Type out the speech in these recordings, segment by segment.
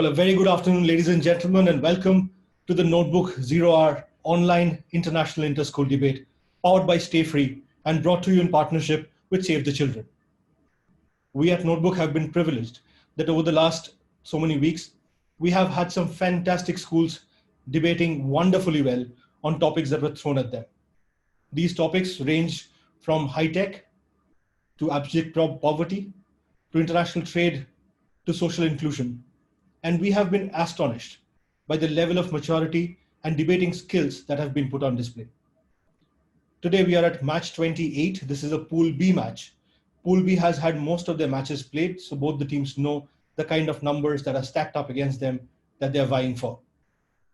A very good afternoon, ladies and gentlemen, and welcome to the Notebook Zero Hour online international inter-school debate powered by Stayfree and brought to you in partnership with Save the Children. We at Notebook have been privileged that over the last so many weeks, we have had some fantastic schools debating wonderfully well on topics that were thrown at them. These topics range from high-tech to abject poverty to international trade to social inclusion. And we have been astonished by the level of maturity and debating skills that have been put on display. Today we are at Match 28. This is a Pool B match. Pool B has had most of their matches played, so both the teams know the kind of numbers that are stacked up against them that they are vying for.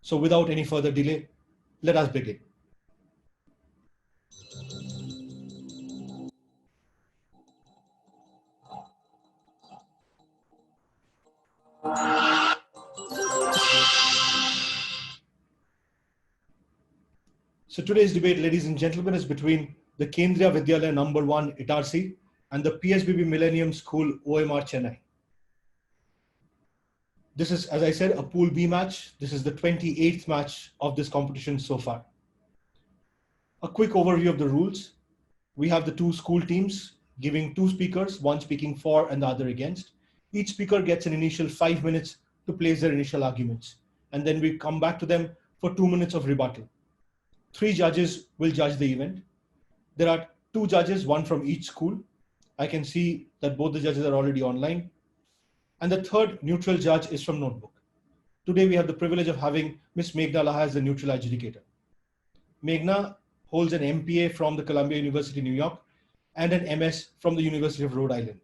So without any further delay, let us begin. So today's debate, ladies and gentlemen, is between the Kendriya Vidyalaya number 1 Itarsi and the PSBB Millennium School OMR Chennai. This is, as I said, a Pool B match. This is the 28th match of this competition so far. A quick overview of the rules. We have the two school teams giving two speakers, one speaking for and the other against. Each speaker gets an initial 5 minutes to place their initial arguments. And then we come back to them for 2 minutes of rebuttal. 3 judges will judge the event. There are 2 judges, one from each school. I can see that both the judges are already online. And the third neutral judge is from Notebook. Today we have the privilege of having Ms. Meghna Laha as the neutral adjudicator. Meghna holds an MPA from the Columbia University, New York, and an MS from the University of Rhode Island.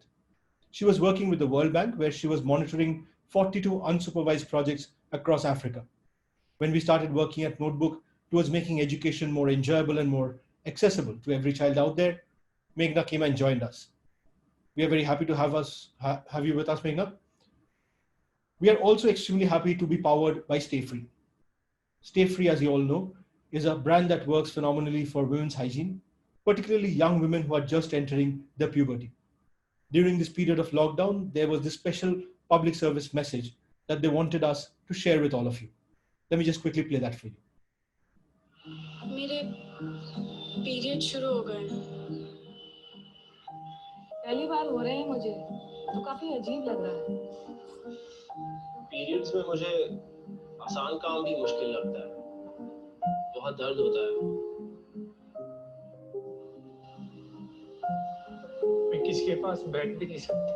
She was working with the World Bank, where she was monitoring 42 unsupervised projects across Africa. When we started working at Notebook towards making education more enjoyable and more accessible to every child out there, Meghna came and joined us. We are very happy to have you with us, Meghna. We are also extremely happy to be powered by Stayfree. Stayfree, as you all know, is a brand that works phenomenally for women's hygiene, particularly young women who are just entering their puberty. During this period of lockdown, there was this special public service message that they wanted us to share with all of you. Let me just quickly play that for you. मेरे period शुरू हो गए पहली बार हो रहे हैं मुझे तो काफी अजीब लग रहा है पीरियड्स में मुझे आसान काम भी मुश्किल लगता है बहुत दर्द होता है मैं किसी के पास बैठ भी नहीं सकती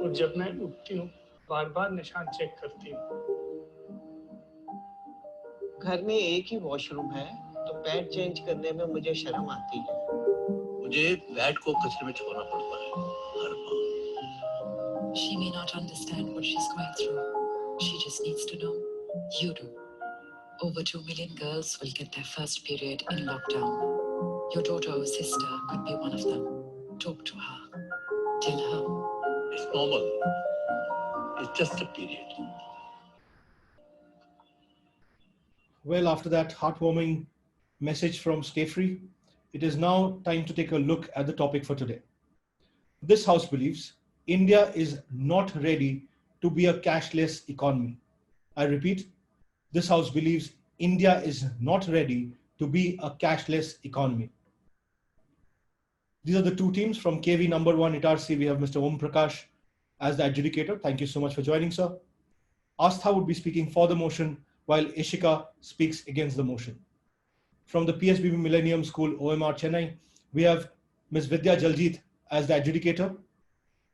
और जब मैं उठती हूँ बार-बार निशान चेक करती हूँ घर में एक ही वॉशरूम है तो पैड चेंज करने में मुझे शर्म आती है मुझे पैड को कचरे में छोड़ना पड़ता है हर बार She may not understand what she's going through. She just needs to know. You do. Over 2 million girls will get their first period in lockdown. Your daughter or sister could be one of them. Talk to her. Tell her. It's normal. It's just a period. Well, after that heartwarming message from Stayfree, it is now time to take a look at the topic for today. This house believes India is not ready to be a cashless economy. I repeat, this house believes India is not ready to be a cashless economy. These are the two teams from KV number 1 Itarsi. We have Mr. Om Prakash as the adjudicator. Thank you so much for joining, sir. Astha would be speaking for the motion, while Ishika speaks against the motion. From the PSBB Millennium School OMR Chennai, we have Ms. Vidya Jaljit as the adjudicator.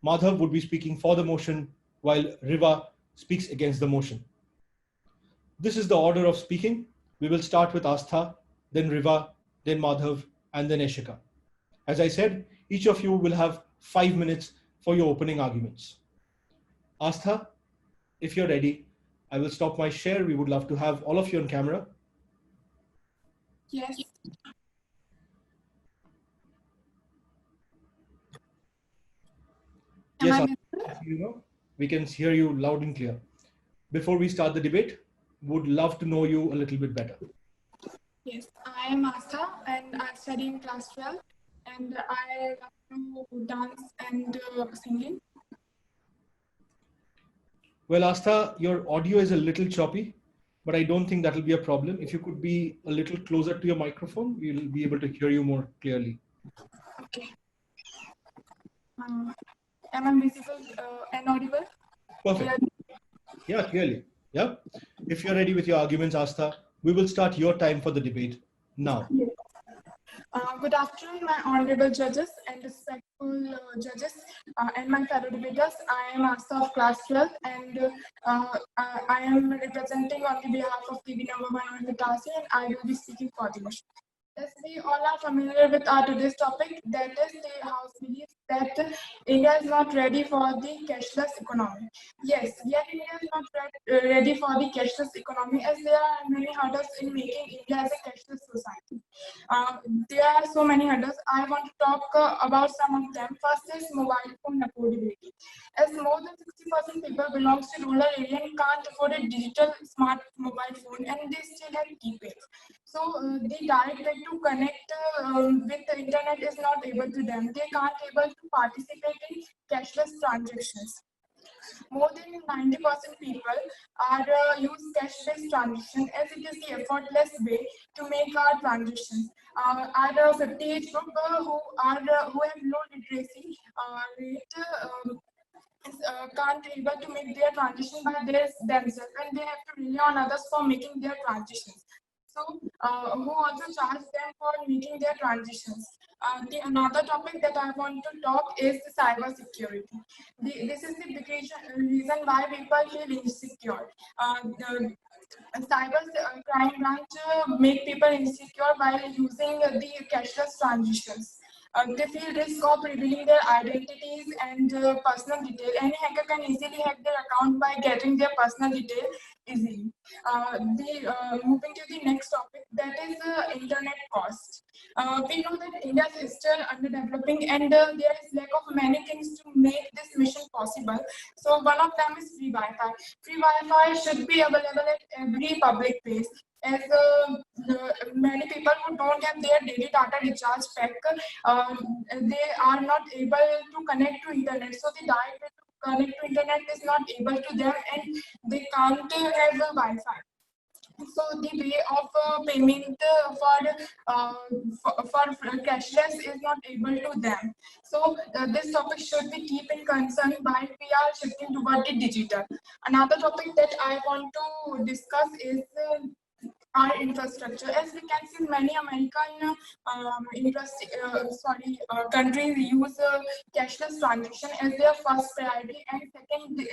Madhav would be speaking for the motion, while Riva speaks against the motion. This is the order of speaking. We will start with Astha, then Riva, then Madhav, and then Ishika. As I said, each of you will have 5 minutes for your opening arguments. Astha, if you're ready, I will stop my share. We would love to have all of you on camera. Yes. Yes, we can hear you loud and clear. Before we start the debate, would love to know you a little bit better. Yes, I am Astha and I study in class 12 and I love to dance and singing. Well, Astha, your audio is a little choppy, but I don't think that will be a problem. If you could be a little closer to your microphone, we'll be able to hear you more clearly. Okay. Am I visible and audible? Perfect. Yeah, clearly. Yeah. If you're ready with your arguments, Astha, we will start your time for the debate now. Yes. Good afternoon, my honorable judges and respectful judges and my fellow debaters. I am Asta of class 12 and I am representing on the behalf of TV number 1 Itarsi, and I will be speaking for the motion. As we all are familiar with our today's topic, that is the House believes that India is not ready for the cashless economy. Yes, yet India is not ready for the cashless economy, as there are many hurdles in making India as a cashless society. There are so many hurdles. I want to talk about some of them. First is mobile phone affordability. As more than 60% people belongs to rural area and can't afford a digital smart mobile phone, and they still have keypads. So the direct way to connect with the internet is not able to them. They can't able to participate in cashless transactions. More than 90% people are use cash-based transaction, as it is the effortless way to make our transactions. Are 50 age group who have low literacy rate. Can't able to make their transition by themselves, and they have to rely on others for making their transitions. So, who also charge them for making their transitions. Another topic that I want to talk is the cyber security. This is the big reason why people feel insecure. The cyber crime branch make people insecure while using the cashless transitions. They feel risk of revealing their identities and personal detail. Any hacker can easily hack their account by getting their personal detail easily. Moving to the next topic, that is internet cost. We know that India is still underdeveloping, and there is lack of many things to make this mission possible. So one of them is free Wi-Fi. Free Wi-Fi should be available at every public place, as many people who don't have their daily data recharge pack, they are not able to connect to internet. So the direct way to connect to internet is not able to them, and they can't have Wi-Fi. So the way of payment for cashless is not able to them. So this topic should be keep in concern while we are shifting toward the digital. Another topic that I want to discuss is our infrastructure. As we can see, many American countries use cashless transaction as their first priority, and secondly,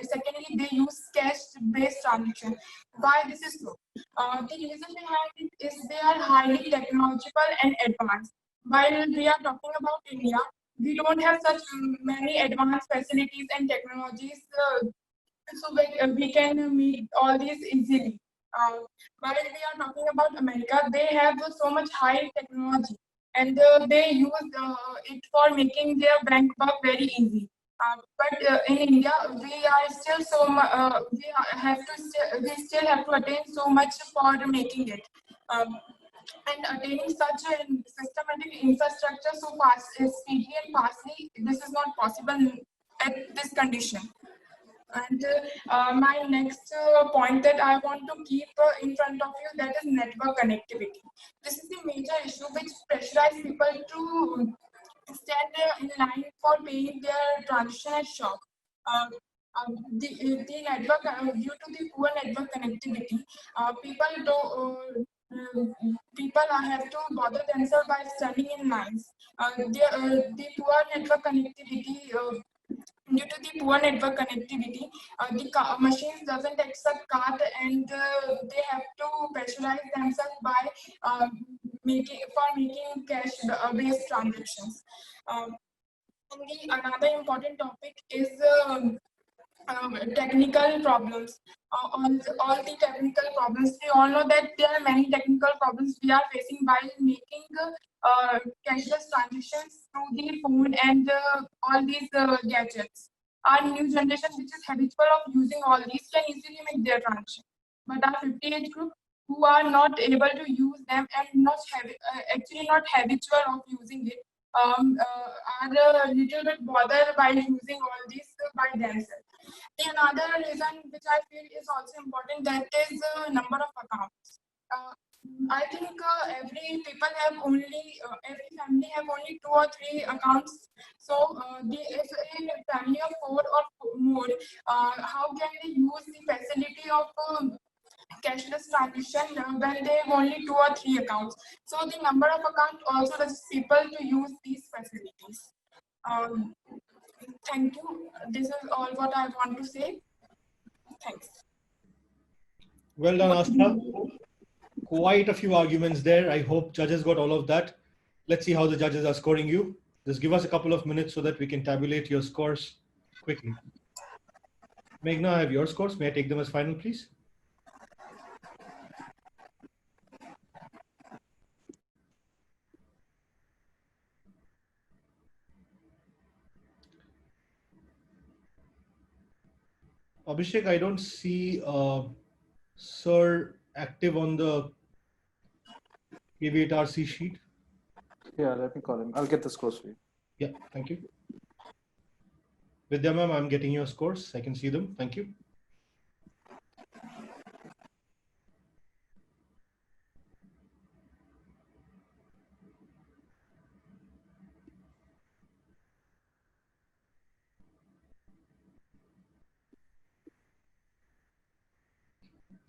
they use cash-based transaction. Why this is so? The reason behind it is they are highly technological and advanced. While we are talking about India, we don't have such many advanced facilities and technologies, so we can meet all these easily. While we are talking about America, they have so much high technology, and they use it for making their bank work very easy. But in India, we are still we still have to attain so much for making it. And attaining such a systematic infrastructure so fast, speedily and fastly, this is not possible at this condition. And my next point that I want to keep in front of you, that is network connectivity. This is the major issue which pressurizes people to stand in line for paying their transaction at shop. The network, due to the poor network connectivity, people have to bother themselves by standing in lines. The poor network connectivity. Due to the poor network connectivity, the machines doesn't accept card, and they have to pressurize themselves by making cash-based transactions. And another important topic is technical problems. All the technical problems. We all know that there are many technical problems we are facing while making cashless transactions through the phone and all these gadgets. Our new generation, which is habitual of using all these, can easily make their transaction. But our 50 age group, who are not able to use them and actually not habitual of using it, are a little bit bothered by using all these by themselves. The another reason which I feel is also important, that is number of accounts. I think every family have only 2 or 3 accounts. So if a family of 4 or more, how can they use the facility of cashless transaction when they have only 2 or 3 accounts? So the number of accounts also allows people to use these facilities. Thank you. This is all what I want to say. Thanks. Well done, Asta. Quite a few arguments there. I hope judges got all of that. Let's see how the judges are scoring you. Just give us a couple of minutes so that we can tabulate your scores quickly. Meghna, I have your scores. May I take them as final, please? Abhishek, I don't see Sir active on the Itarsi sheet. Yeah, let me call him. I'll get the scores for you. Yeah, thank you. Vidya ma'am, I'm getting your scores. I can see them. Thank you.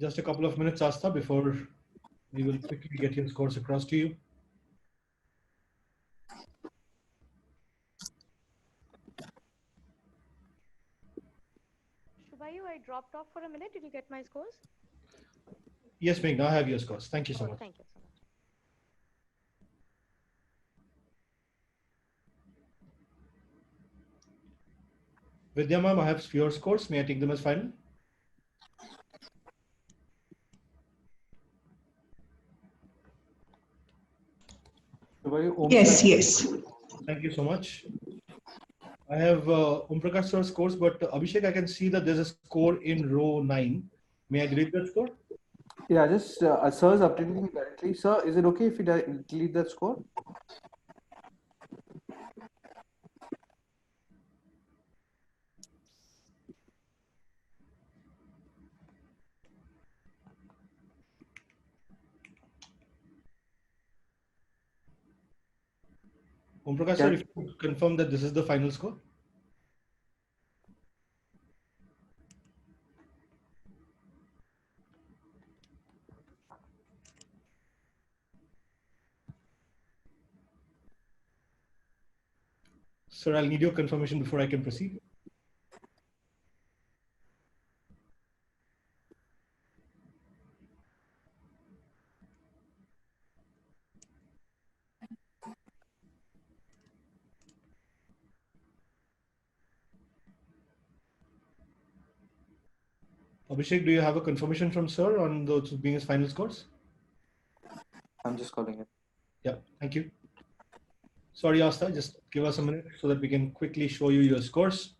Just a couple of minutes, Asta, before we will quickly get your scores across to you. Shubhayu, I dropped off for a minute. Did you get my scores? Yes, Meghna, I have your scores. Thank you so much. Thank you so much. Vidya ma'am, I have your scores. May I take them as final? Yes, yes. Thank you so much. I have Prakash sir's scores, but Abhishek, I can see that there's a score in row 9. May I delete that score? Yeah, just sir is updating me currently. Sir, is it okay if you delete that score? Prakash sir, if you could confirm that this is the final score. Sir, I'll need your confirmation before I can proceed. Abhishek, do you have a confirmation from sir on those being his final scores? I'm just calling it. Yeah, thank you. Sorry, Asta, just give us a minute so that we can quickly show you your scores.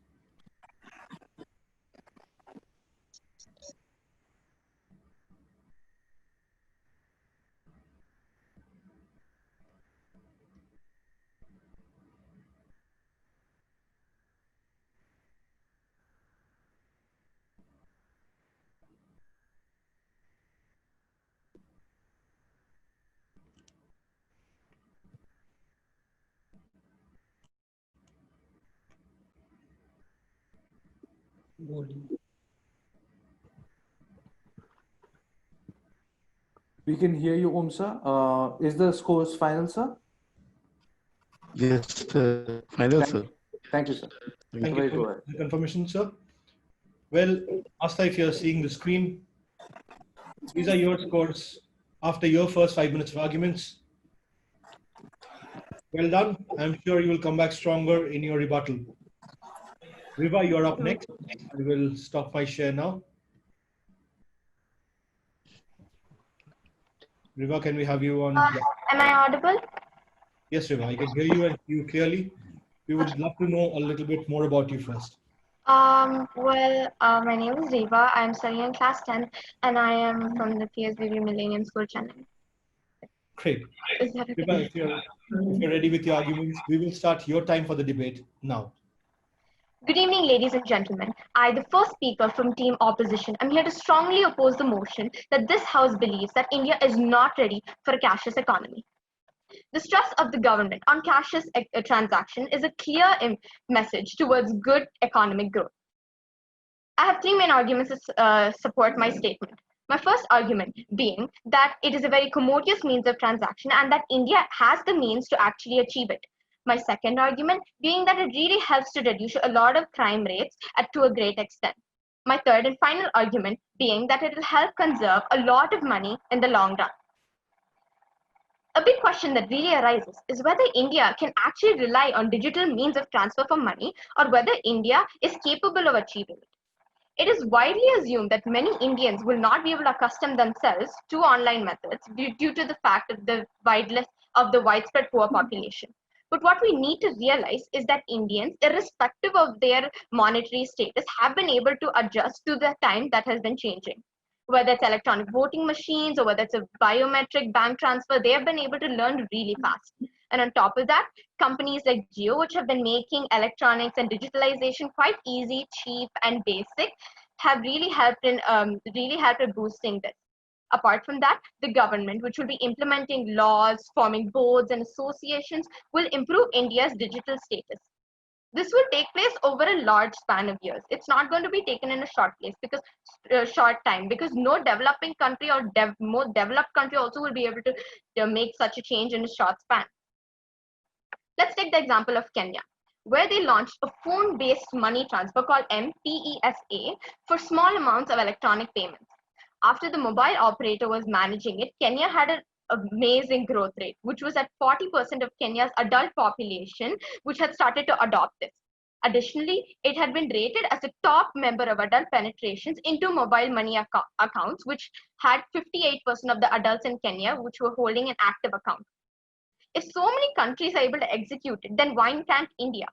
We can hear you, sir. Is the scores final, sir? Yes, final, sir. Thank you, sir. Thank you for the confirmation, sir. Well, Asta, if you're seeing the screen, these are your scores after your first 5 minutes of arguments. Well done. I'm sure you will come back stronger in your rebuttal. Riva, you're up next. I will stop my share now. Riva, can we have you on? Am I audible? Yes, Riva, I can hear you and see you clearly. We would love to know a little bit more about you first. My name is Riva. I'm studying in class 10 and I am from the PSBB Millennium School, Chennai. Great. Is that okay? Riva, if you're ready with your arguments, we will start your time for the debate now. Good evening, ladies and gentlemen. I, the first speaker from Team Opposition, am here to strongly oppose the motion that this House believes that India is not ready for a cashless economy. The stress of the government on cashless transaction is a clear message towards good economic growth. I have three main arguments to support my statement. My first argument being that it is a very commodious means of transaction and that India has the means to actually achieve it. My second argument being that it really helps to reduce a lot of crime rates to a great extent. My third and final argument being that it will help conserve a lot of money in the long run. A big question that really arises is whether India can actually rely on digital means of transfer for money or whether India is capable of achieving it. It is widely assumed that many Indians will not be able to accustom themselves to online methods due to the fact of the widespread poor population. But what we need to realize is that Indians, irrespective of their monetary status, have been able to adjust to the time that has been changing. Whether it's electronic voting machines or whether it's a biometric bank transfer, they have been able to learn really fast. And on top of that, companies like Jio, which have been making electronics and digitalization quite easy, cheap, and basic, have really helped in boosting this. Apart from that, the government, which will be implementing laws, forming boards and associations, will improve India's digital status. This will take place over a large span of years. It's not going to be taken in a short time because no developing country or more developed country also will be able to make such a change in a short span. Let's take the example of Kenya, where they launched a phone-based money transfer called M-PESA for small amounts of electronic payments. After the mobile operator was managing it, Kenya had an amazing growth rate, which was at 40% of Kenya's adult population, which had started to adopt this. Additionally, it had been rated as a top member of adult penetrations into mobile money accounts, which had 58% of the adults in Kenya, which were holding an active account. If so many countries are able to execute it, then why can't India?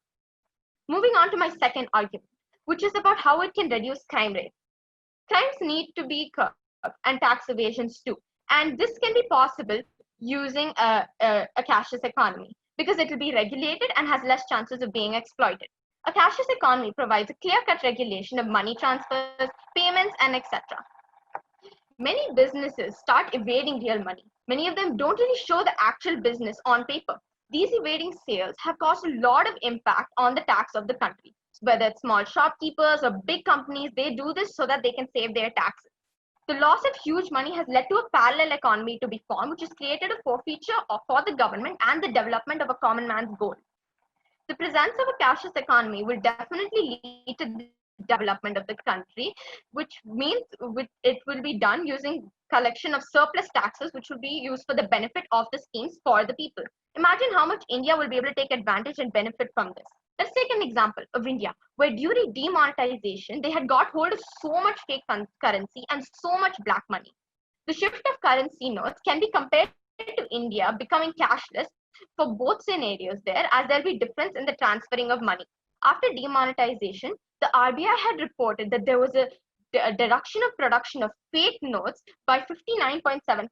Moving on to my second argument, which is about how it can reduce crime rates. Crimes need to be curbed and tax evasions too. And this can be possible using a cashless economy because it will be regulated and has less chances of being exploited. A cashless economy provides a clear-cut regulation of money transfers, payments, and etc. Many businesses start evading real money. Many of them don't really show the actual business on paper. These evading sales have caused a lot of impact on the tax of the country. Whether it's small shopkeepers or big companies, they do this so that they can save their taxes. The loss of huge money has led to a parallel economy to be formed, which has created a forfeiture for the government and the development of a common man's goal. The presence of a cashless economy will definitely lead to the development of the country, which means it will be done using collection of surplus taxes, which will be used for the benefit of the schemes for the people. Imagine how much India will be able to take advantage and benefit from this. Let's take an example of India, where during demonetization, they had got hold of so much fake currency and so much black money. The shift of currency notes can be compared to India becoming cashless for both scenarios there, as there'll be difference in the transferring of money. After demonetization, the RBI had reported that there was a deduction of production of fake notes by 59.7%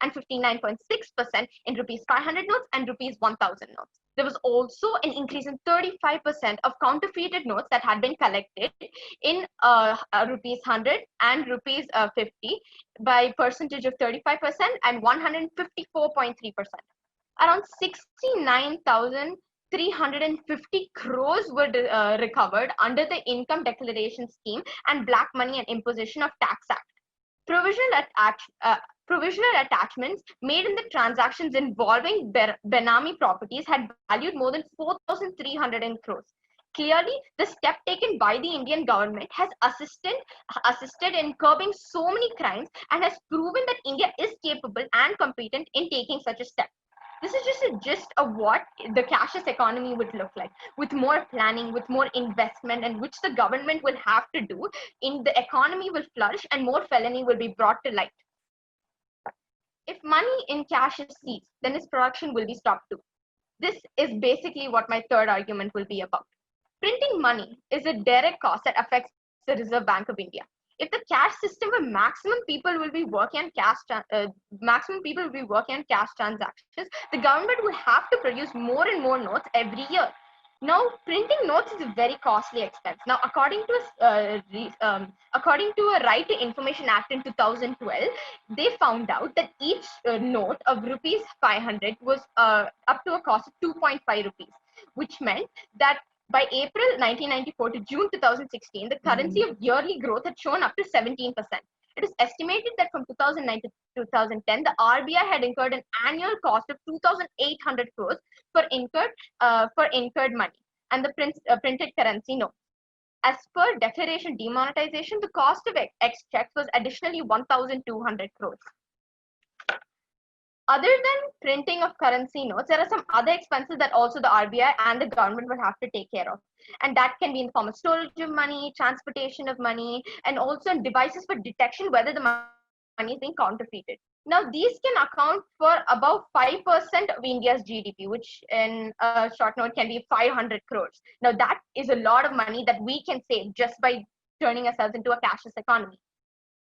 and 59.6% in rupees 500 notes and rupees 1000 notes. There was also an increase in 35% of counterfeited notes that had been collected in rupees 100 and rupees 50 by percentage of 35% and 154.3%. Around 69,350 crores were recovered under the Income Declaration Scheme and Black Money and Imposition of Tax Act. Provisional attachments made in the transactions involving Benami properties had valued more than 4,300 crores. Clearly, the step taken by the Indian government has assisted in curbing so many crimes and has proven that India is capable and competent in taking such a step. This is just a gist of what the cashless economy would look like, with more planning, with more investment, and which the government will have to do. In the economy will flourish and more felony will be brought to light. If money in cash is seized, then its production will be stopped too. This is basically what my third argument will be about. Printing money is a direct cost that affects the Reserve Bank of India. If the cash system where maximum people will be working on cash transactions, the government will have to produce more and more notes every year. Now, printing notes is a very costly expense. Now, according to a Right to Information Act in 2012, they found out that each note of rupees 500 was up to a cost of 2.5 rupees, which meant that by April 1994 to June 2016, the currency of yearly growth had shown up to 17%. It is estimated that from 2009 to 2010, the RBI had incurred an annual cost of 2,800 crores for incurred money and the printed currency note. As per Declaration Demonetization, the cost of X checks was additionally 1,200 crores. Other than printing of currency notes, there are some other expenses that also the RBI and the government will have to take care of. And that can be in the form of storage of money, transportation of money, and also devices for detection whether the money is being counterfeited. Now, these can account for about 5% of India's GDP, which in a short note can be 500 crores. Now, that is a lot of money that we can save just by turning ourselves into a cashless economy.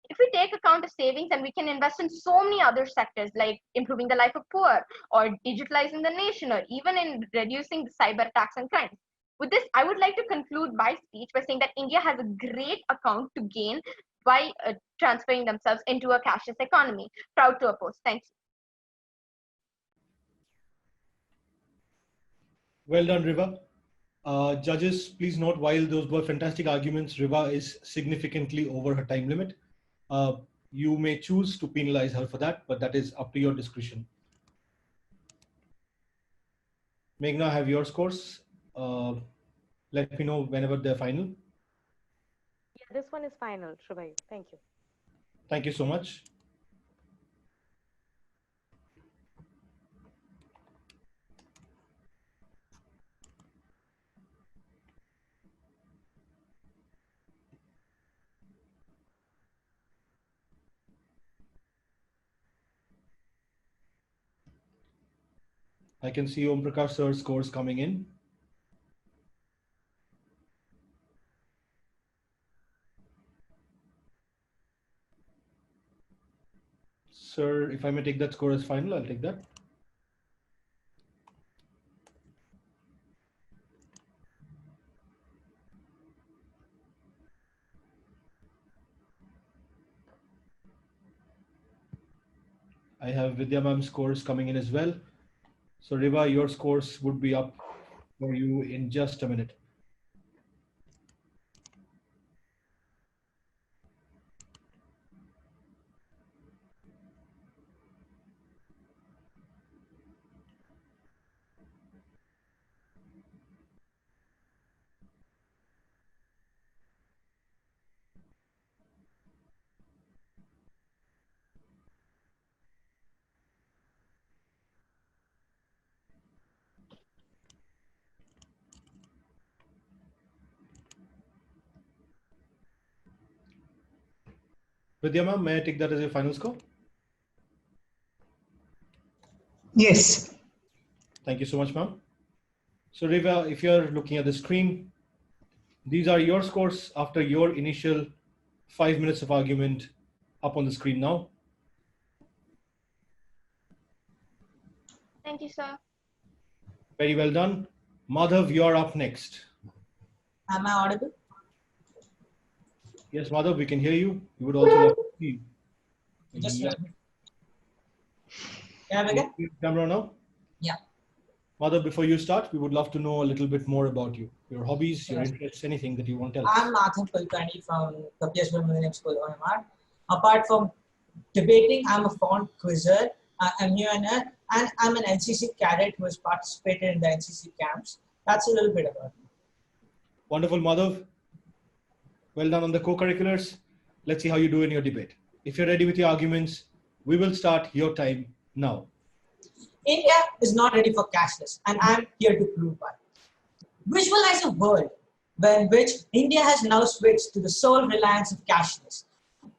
If we take account of savings, and we can invest in so many other sectors like improving the life of poor or digitalizing the nation or even in reducing the cyber attacks and crimes. With this, I would like to conclude my speech by saying that India has a great account to gain by transferring themselves into a cashless economy. Proud to oppose. Thank you. Well done, Riva. Judges, please note, while those were fantastic arguments, Riva is significantly over her time limit. You may choose to penalize her for that, but that is up to your discretion. Meghna, have your scores. Let me know whenever they're final. Yeah, this one is final, Shubhay. Thank you. Thank you so much. I can see Om Prakash sir's scores coming in. Sir, if I may take that score as final, I'll take that. I have Vidya ma'am's scores coming in as well. So Riva, your scores would be up for you in just a minute. Vidya ma'am, may I take that as your final score? Yes. Thank you so much, ma'am. So Riva, if you're looking at the screen, these are your scores after your initial 5 minutes of argument up on the screen now. Thank you, sir. Very well done. Madhav, you're up next. Am I audible? Yes, Madhav, we can hear you. We would also love to see you. Just Yeah. Can I begin? Camera now? Yeah. Madhav, before you start, we would love to know a little bit more about you. Your hobbies, your interests, anything that you want to tell us. I'm Nathan Kulkarni from the PSBB Millennium School, OMR. Apart from debating, I'm a font quizzer. I'm here and I'm an NCC cadet who has participated in the NCC camps. That's a little bit about me. Wonderful, Madhav. Well done on the co-curriculars. Let's see how you do in your debate. If you're ready with your arguments, we will start your time now. India is not ready for cashless, and I'm here to prove why. Visualize a world in which India has now switched to the sole reliance of cashless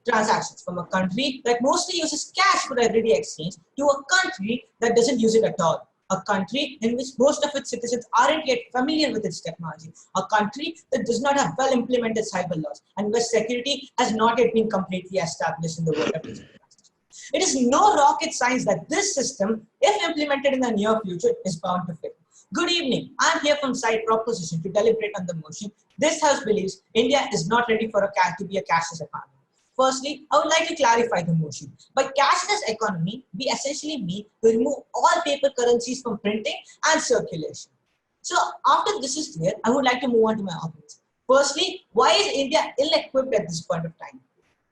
transactions, from a country that mostly uses cash for everyday exchange to a country that doesn't use it at all. A country in which most of its citizens aren't yet familiar with its technology. A country that does not have well implemented cyber laws, and where security has not yet been completely established in the world of digital transactions. It is no rocket science that this system, if implemented in the near future, is bound to fail. Good evening. I'm here from Side Proposition to deliberate on the motion. This House believes India is not ready for to be a cashless economy. Firstly, I would like to clarify the motion. By cashless economy, we essentially mean to remove all paper currencies from printing and circulation. So after this is clear, I would like to move on to my arguments. Firstly, why is India ill-equipped at this point of time?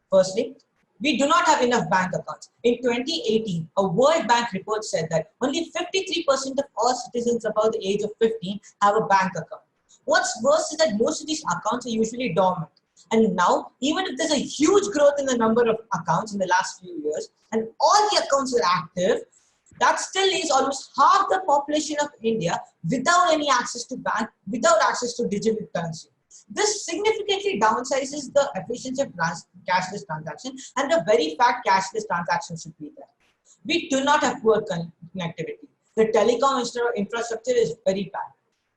Firstly, we do not have enough bank accounts. In 2018, a World Bank report said that only 53% of all citizens above the age of 15 have a bank account. What's worse is that most of these accounts are usually dormant. And now, even if there's a huge growth in the number of accounts in the last few years, and all the accounts are active, that still leaves almost half the population of India without any access to bank, without access to digital currency. This significantly downsizes the efficiency of cashless transaction, and the very fact cashless transactions should be there. We do not have poor connectivity. The telecom infrastructure is very bad.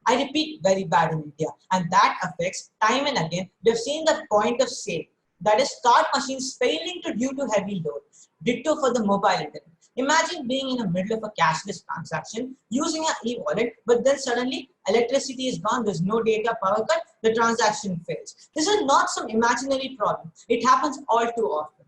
I repeat, very bad in India, and that affects time and again. We have seen the point of sale, that is card machines failing due to heavy load. Ditto for the mobile internet. Imagine being in the middle of a cashless transaction using an e-wallet, but then suddenly electricity is gone, there's no data, power cut, the transaction fails. This is not some imaginary problem. It happens all too often.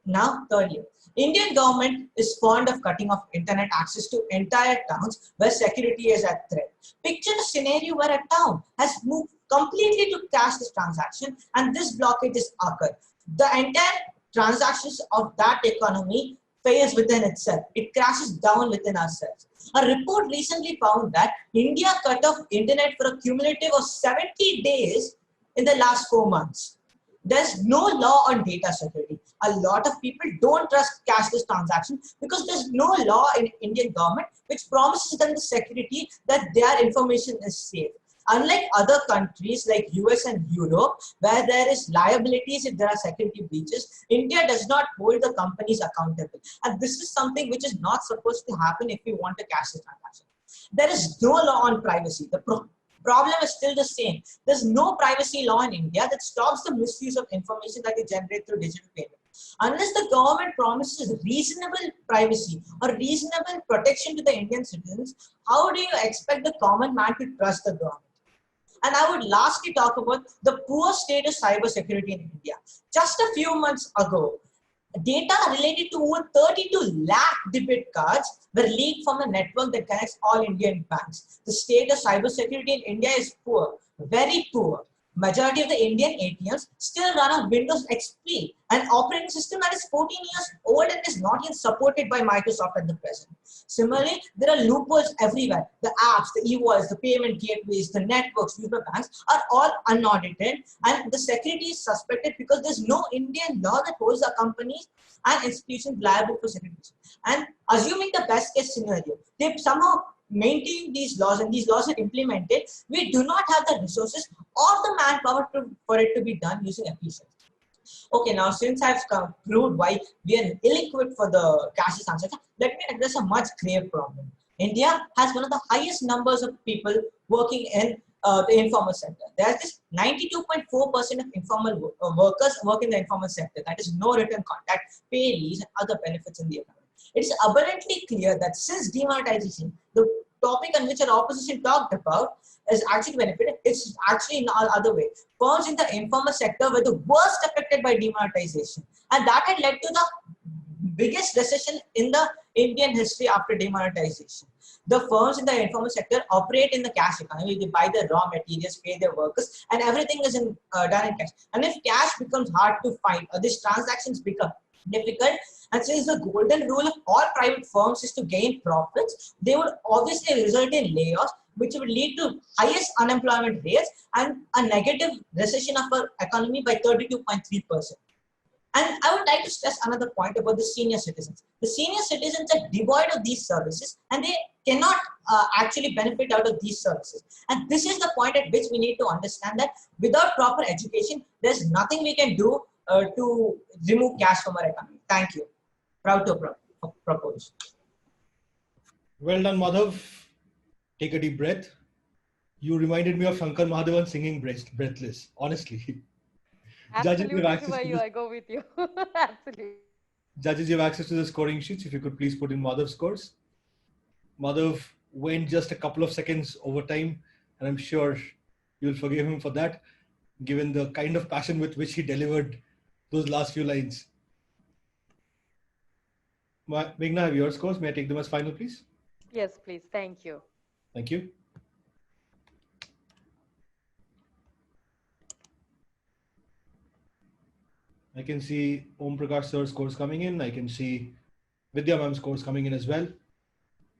Now, thirdly, Indian government is fond of cutting off internet access to entire towns where security is at threat. Picture a scenario where a town has moved completely to cashless transaction and this blockage is occurred. The entire transactions of that economy fails within itself. It crashes down within ourselves. A report recently found that India cut off internet for a cumulative of 70 days in the last 4 months. There's no law on data security. A lot of people don't trust cashless transactions because there's no law in Indian government which promises them the security that their information is safe. Unlike other countries like US and Europe, where there is liabilities if there are security breaches, India does not hold the companies accountable. And this is something which is not supposed to happen if we want a cashless transaction. There is no law on privacy. The problem is still the same. There's no privacy law in India that stops the misuse of information that we generate through digital payment. Unless the government promises reasonable privacy or reasonable protection to the Indian citizens, how do you expect the common man to trust the government? And I would lastly talk about the poor state of cybersecurity in India. Just a few months ago, data related to over 32 lakh debit cards were leaked from the network that connects all Indian banks. The state of cybersecurity in India is poor, very poor. Majority of the Indian ATMs still run on Windows XP, an operating system that is 14 years old and is not yet supported by Microsoft at the present. Similarly, there are loopholes everywhere. The apps, the e-wallets, the payment gateways, the networks used by banks are all unaudited, and the security is suspected because there's no Indian law that holds the companies and institutions liable for security. And assuming the best case scenario, they somehow maintain these laws and these laws are implemented, we do not have the resources or the manpower for it to be done using efficiency. Okay, now since I've proved why we are ill-equipped for the cashless transaction, let me address a much grave problem. India has one of the highest numbers of people working in the informal sector. There's this 92.4% of informal workers work in the informal sector. That is no written contact, pay leaves, and other benefits in the economy. It is abundantly clear that since demonetization, the topic on which our opposition talked about is actually benefited. It's actually in the other way. Firms in the informal sector were the worst affected by demonetization, and that had led to the biggest recession in the Indian history after demonetization. The firms in the informal sector operate in the cash economy. They buy the raw materials, pay their workers, and everything is done in cash. And if cash becomes hard to find, or these transactions become difficult, and since the golden rule of all private firms is to gain profits, they would obviously result in layoffs, which would lead to highest unemployment rates and a negative recession of our economy by 32.3%. And I would like to stress another point about the senior citizens. The senior citizens are devoid of these services and they cannot actually benefit out of these services. And this is the point at which we need to understand that without proper education, there's nothing we can do to remove cash from our economy. Thank you. Proud to propose. Well done, Madhav. Take a deep breath. You reminded me of Shankar Mahadevan singing Breathless, honestly. Absolutely, I go with you. Absolutely. Judges, you have access to the scoring sheets. If you could please put in Madhav's scores. Madhav went just a couple of seconds over time, and I'm sure you'll forgive him for that, given the kind of passion with which he delivered those last few lines. Meghna, have your scores? May I take them as final, please? Yes, please. Thank you. Thank you. I can see Om Prakash sir's scores coming in. I can see Vidya ma'am's scores coming in as well.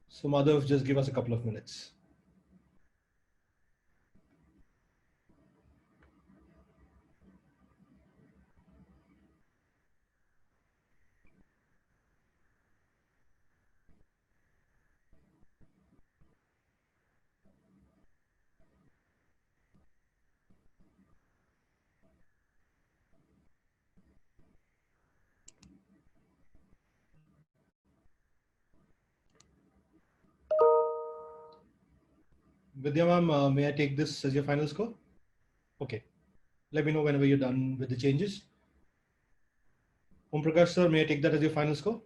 So Madhav, just give us a couple of minutes. Vidya ma'am, may I take this as your final score? Okay. Let me know whenever you're done with the changes. Om Prakash sir, may I take that as your final score?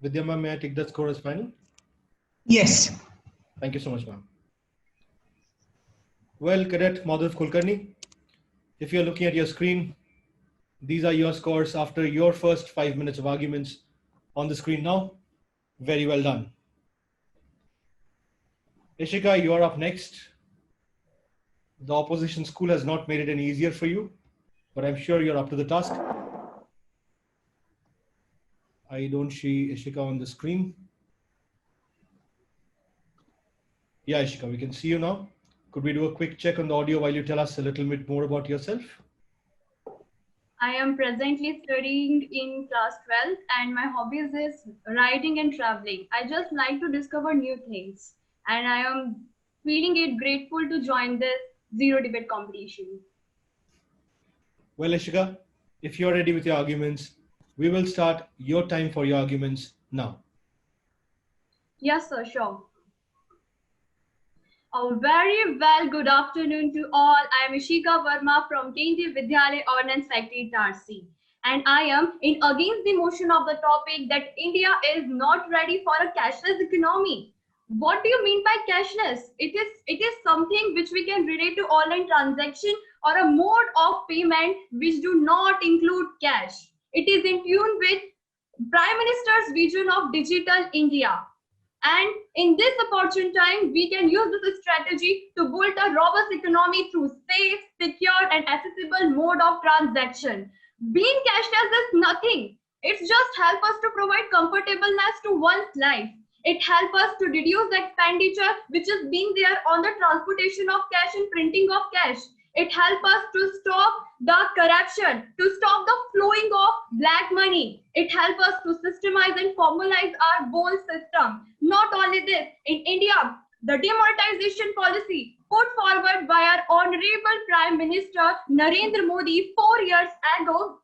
Vidya ma'am, may I take that score as final? Yes. Thank you so much, ma'am. Well, Cadet Madhav Kulkarni, if you're looking at your screen, these are your scores after your first 5 minutes of arguments on the screen now. Very well done. Ishika, you are up next. The opposition school has not made it any easier for you, but I'm sure you're up to the task. I don't see Ishika on the screen. Yeah, Ishika, we can see you now. Could we do a quick check on the audio while you tell us a little bit more about yourself? I am presently studying in class 12 and my hobbies is writing and traveling. I just like to discover new things and I am feeling it grateful to join this zero debate competition. Well, Ishika, if you're ready with your arguments, we will start your time for your arguments now. Yes, sir, sure. A very well good afternoon to all. I am Ishika Verma from Kendriya Vidyalaya Ordnance Factory Itarsi. And I am in against the motion of the topic that India is not ready for a cashless economy. What do you mean by cashless? It is something which we can relate to online transaction or a mode of payment which do not include cash. It is in tune with Prime Minister's vision of digital India. And in this opportune time, we can use this strategy to build a robust economy through safe, secure, and accessible mode of transaction. Being cashless is nothing. It just helps us to provide comfortableness to one's life. It helps us to reduce the expenditure which is being there on the transportation of cash and printing of cash. It helps us to stop the corruption, to stop the flowing of black money. It helps us to systemize and formalize our whole system. Not only this, in India, the demonetization policy put forward by our Honorable Prime Minister Narendra Modi 4 years ago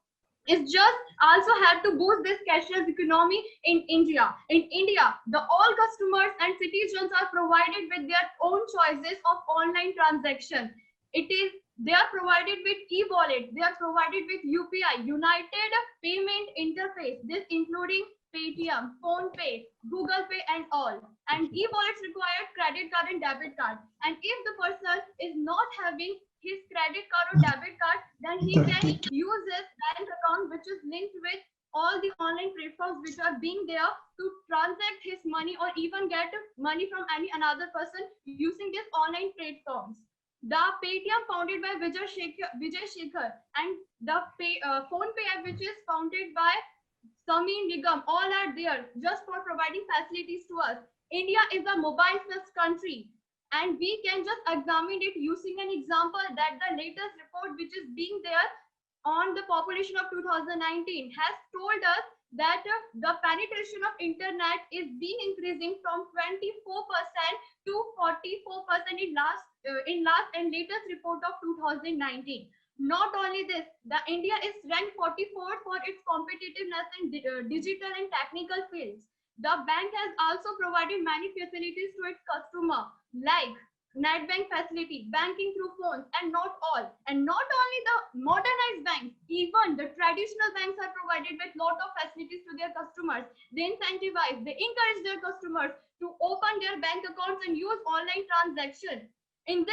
is just also had to boost this cashless economy in India. In India, the all customers and citizens are provided with their own choices of online transaction. They are provided with e-wallet, they are provided with UPI, United Payment Interface, this including Paytm, PhonePe, Google Pay and all. And e-wallets require credit card and debit card. And if the person is not having his credit card or debit card, then he can use his bank account which is linked with all the online platforms which are being there to transact his money or even get money from any another person using these online platforms. The Paytm founded by Vijay Shekhar and the PhonePe app which is founded by Samin Nigam, all are there just for providing facilities to us. India is a mobile first country and we can just examine it using an example that the latest report which is being there on the population of 2019 has told us that the penetration of internet is being increasing from 24% to 44% in last and latest report of 2019. Not only this, the India is ranked 44 for its competitiveness in digital and technical fields. The bank has also provided many facilities to its customer, like net bank facility, banking through phones, and not all. And not only the modernized banks, even the traditional banks are provided with lot of facilities to their customers. They incentivize, they encourage their customers to open their bank accounts and use online transaction. In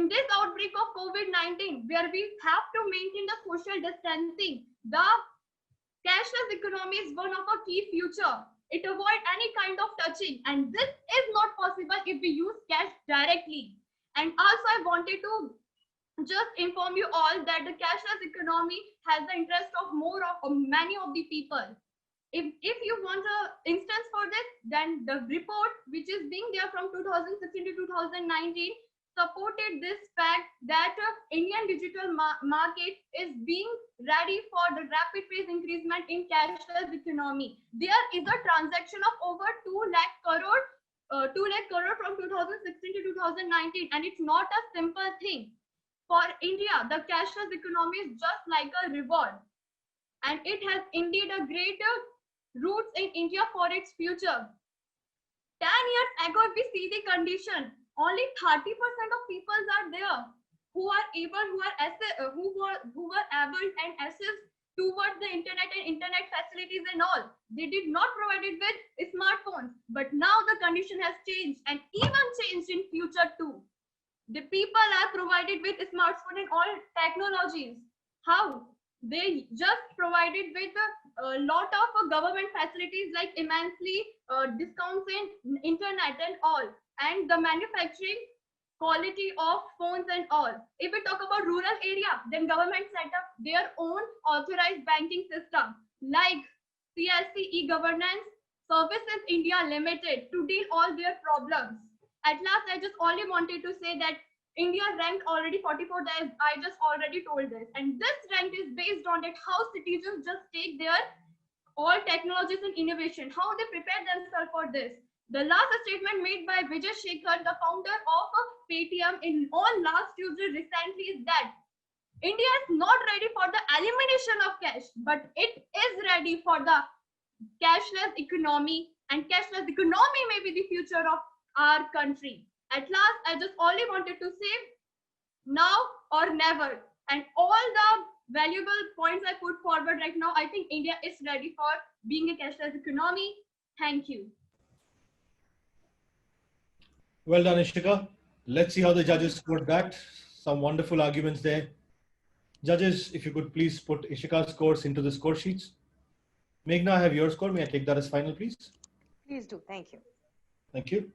this outbreak of COVID-19, where we have to maintain the social distancing, the cashless economy is one of our key future. It avoids any kind of touching, and this is not possible if we use cash directly. And also, I wanted to just inform you all that the cashless economy has the interest of many of the people. If you want an instance for this, then the report which is being there from 2016 to 2019 supported this fact that Indian digital market is being ready for the rapid pace increasement in cashless economy. There is a transaction of over 2 lakh crore from 2016 to 2019, and it's not a simple thing. For India, the cashless economy is just like a reward, and it has indeed a greater roots in India for its future. 10 years ago, if we see the condition, only 30% of people are there who were able and access towards the internet and internet facilities and all. They did not provide it with smartphones, but now the condition has changed, and even changed in future too. The people are provided with smartphone and all technologies. How? They just provided with a lot of government facilities like immensely discounts in internet and all, and the manufacturing quality of phones and all. If we talk about rural area, then government set up their own authorized banking system like CSC e-governance Services India Limited to deal all their problems. At last, I just only wanted to say that India ranked already 44 days. I just already told this, and this rank is based on that how citizens just take their all technologies and innovation, how they prepare themselves for this. The last statement made by Vijay Shekhar, the founder of Paytm, in on last Tuesday recently is that India is not ready for the elimination of cash, but it is ready for the cashless economy, and cashless economy may be the future of our country. At last, I just only wanted to say now or never, and all the valuable points I put forward right now, I think India is ready for being a cashless economy. Thank you. Well done, Ishika. Let's see how the judges scored that. Some wonderful arguments there. Judges, if you could please put Ishika's scores into the score sheets. Meghna, I have your score. May I take that as final, please? Please do. Thank you. Thank you.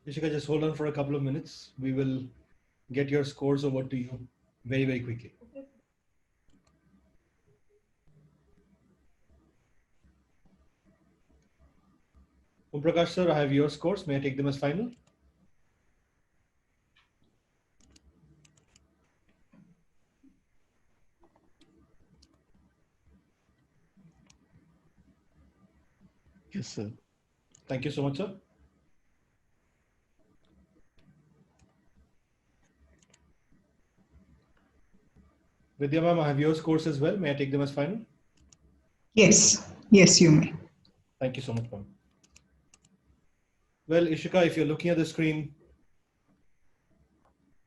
Ishika, just hold on for a couple of minutes. We will get your scores over to you very, very quickly. Prakash sir, I have your scores. May I take them as final? Yes, sir. Thank you so much, sir. Vidya ma'am, I have your scores as well. May I take them as final? Yes, yes, you may. Thank you so much, ma'am. Well, Ishika, if you're looking at the screen,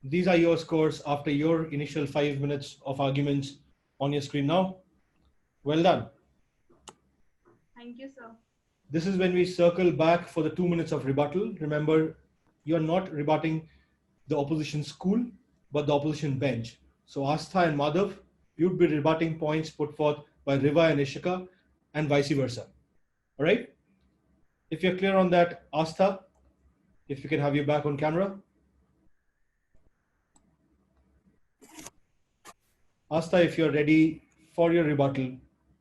these are your scores after your initial 5 minutes of arguments on your screen now. Well done. Thank you, sir. This is when we circle back for the 2 minutes of rebuttal. Remember, you're not rebutting the opposition school, but the opposition bench. So Astha and Madhav, you'd be rebutting points put forth by Riva and Ishika and vice versa. All right? If you're clear on that, Astha, if we can have you back on camera. Asta, if you're ready for your rebuttal,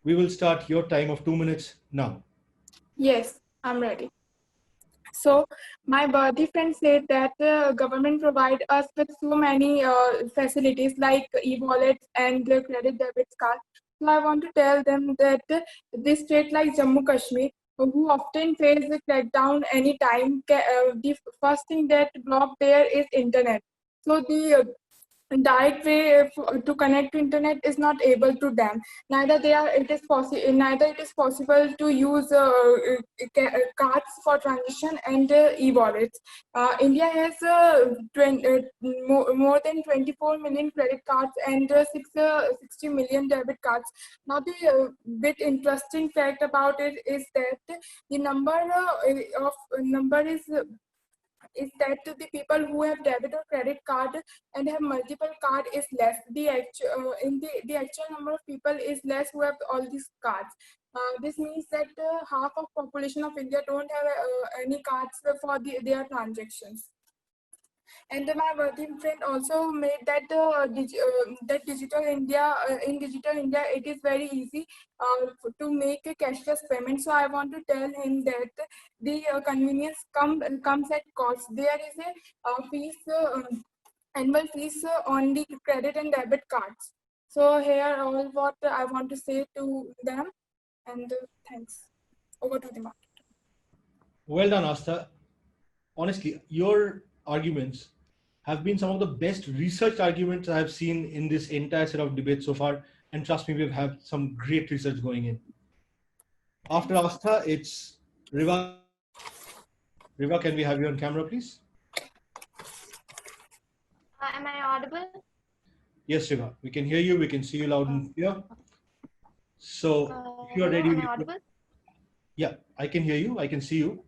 we will start your time of 2 minutes now. Yes, I'm ready. So my birthday friend said that government provide us with so many facilities like e-wallets and credit debit cards. So I want to tell them that this state like Jammu Kashmir, who often face the crackdown anytime, the first thing that block there is internet. So the direct way to connect to internet is not able to them. Neither it is possible to use cards for transaction and e-wallets. India has more than 24 million credit cards and 60 million debit cards. Now the bit interesting fact about it is that the number is that the people who have debit or credit card and have multiple card is less. The actual number of people is less who have all these cards. This means that half of population of India don't have any cards for their transactions. And my working friend also made that that digital India in digital India it is very easy to make a cashless payment. So I want to tell him that the convenience comes at cost. There is a fees annual fees on the credit and debit cards. So here all what I want to say to them, and thanks. Over to the market. Well done, Asta. Honestly, your arguments have been some of the best research arguments I have seen in this entire set of debates so far. And trust me, we've had some great research going in. After Asta, it's Riva. Riva, can we have you on camera, please? Am I audible? Yes, Riva. We can hear you. We can see you loud and clear. So if you are ready. Am I audible? Yeah, I can hear you. I can see you.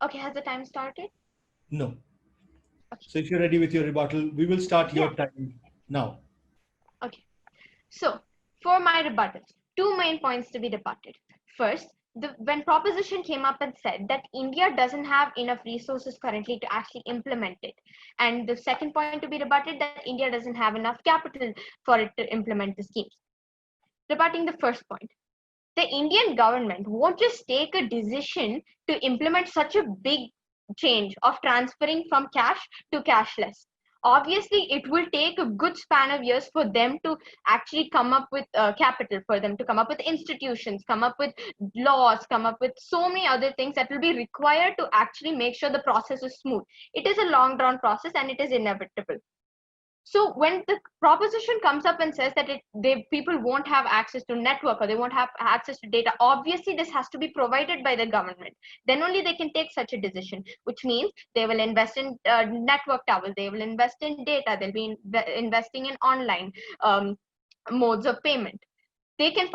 Okay, has the time started? No. So if you're ready with your rebuttal, we will start your time now. Okay. So for my rebuttal, two main points to be rebutted. First, when proposition came up and said that India doesn't have enough resources currently to actually implement it. And the second point to be rebutted, that India doesn't have enough capital for it to implement the schemes. Rebutting the first point, the Indian government won't just take a decision to implement such a big change of transferring from cash to cashless. Obviously, it will take a good span of years for them to actually come up with capital, for them to come up with institutions, come up with laws, come up with so many other things that will be required to actually make sure the process is smooth. It is a long drawn process and it is inevitable. So when the proposition comes up and says that people won't have access to network or they won't have access to data, obviously this has to be provided by the government. Then only they can take such a decision, which means they will invest in network towers, they will invest in data, they'll be investing in online modes of payment. They can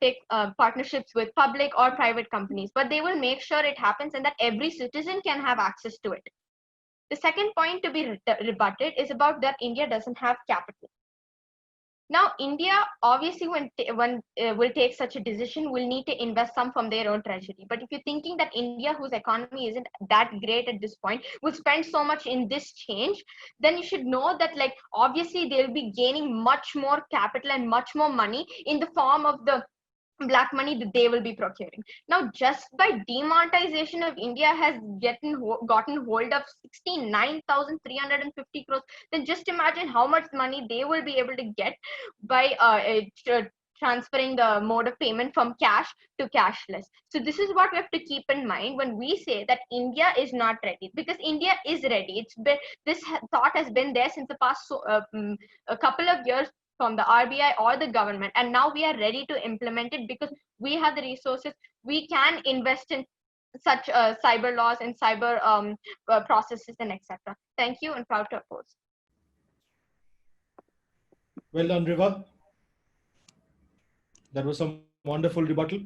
take partnerships with public or private companies, but they will make sure it happens and that every citizen can have access to it. The second point to be rebutted is about that India doesn't have capital. Now, India obviously when will take such a decision will need to invest some from their own treasury. But if you're thinking that India, whose economy isn't that great at this point, will spend so much in this change, then you should know that like obviously they'll be gaining much more capital and much more money in the form of the black money that they will be procuring. Now, just by demonetization of India has gotten hold of 69,350 crores, then just imagine how much money they will be able to get by transferring the mode of payment from cash to cashless. So this is what we have to keep in mind when we say that India is not ready, because India is ready. This thought has been there since the past a couple of years from the RBI or the government, and now we are ready to implement it because we have the resources. We can invest in such cyber laws and cyber processes and etc. Thank you, and proud to oppose. Well done, Riva. That was some wonderful rebuttal.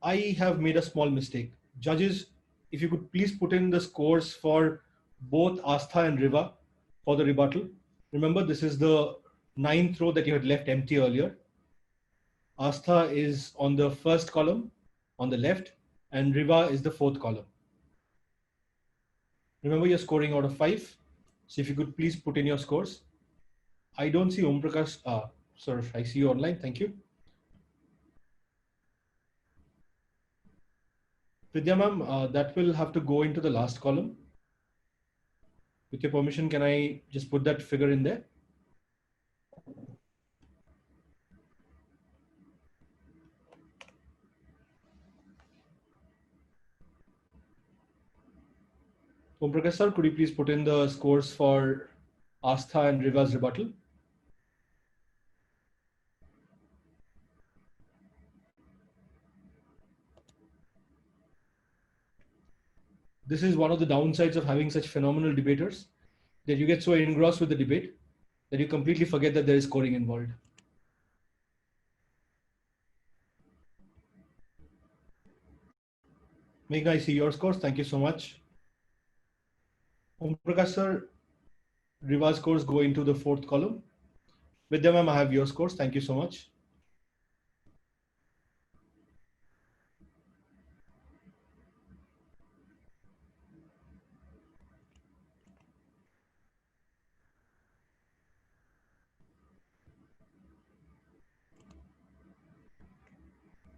I have made a small mistake. Judges, if you could please put in the scores for both Astha and Riva for the rebuttal. Remember, this is the 9th row that you had left empty earlier. Astha is on the first column on the left, and Riva is the 4th column. Remember, you're scoring out of 5. So if you could please put in your scores. I don't see Om Prakash. Sir, I see you online. Thank you. Vidya ma'am, that will have to go into the last column. With your permission, can I just put that figure in there? Om Prakash sir, could you please put in the scores for Astha and Riva's rebuttal? This is one of the downsides of having such phenomenal debaters, that you get so engrossed with the debate that you completely forget that there is scoring involved. Meghna, I see your scores. Thank you so much. Om Prakash sir, Riva's scores go into the fourth column. Vidya ma'am, I have your scores. Thank you so much.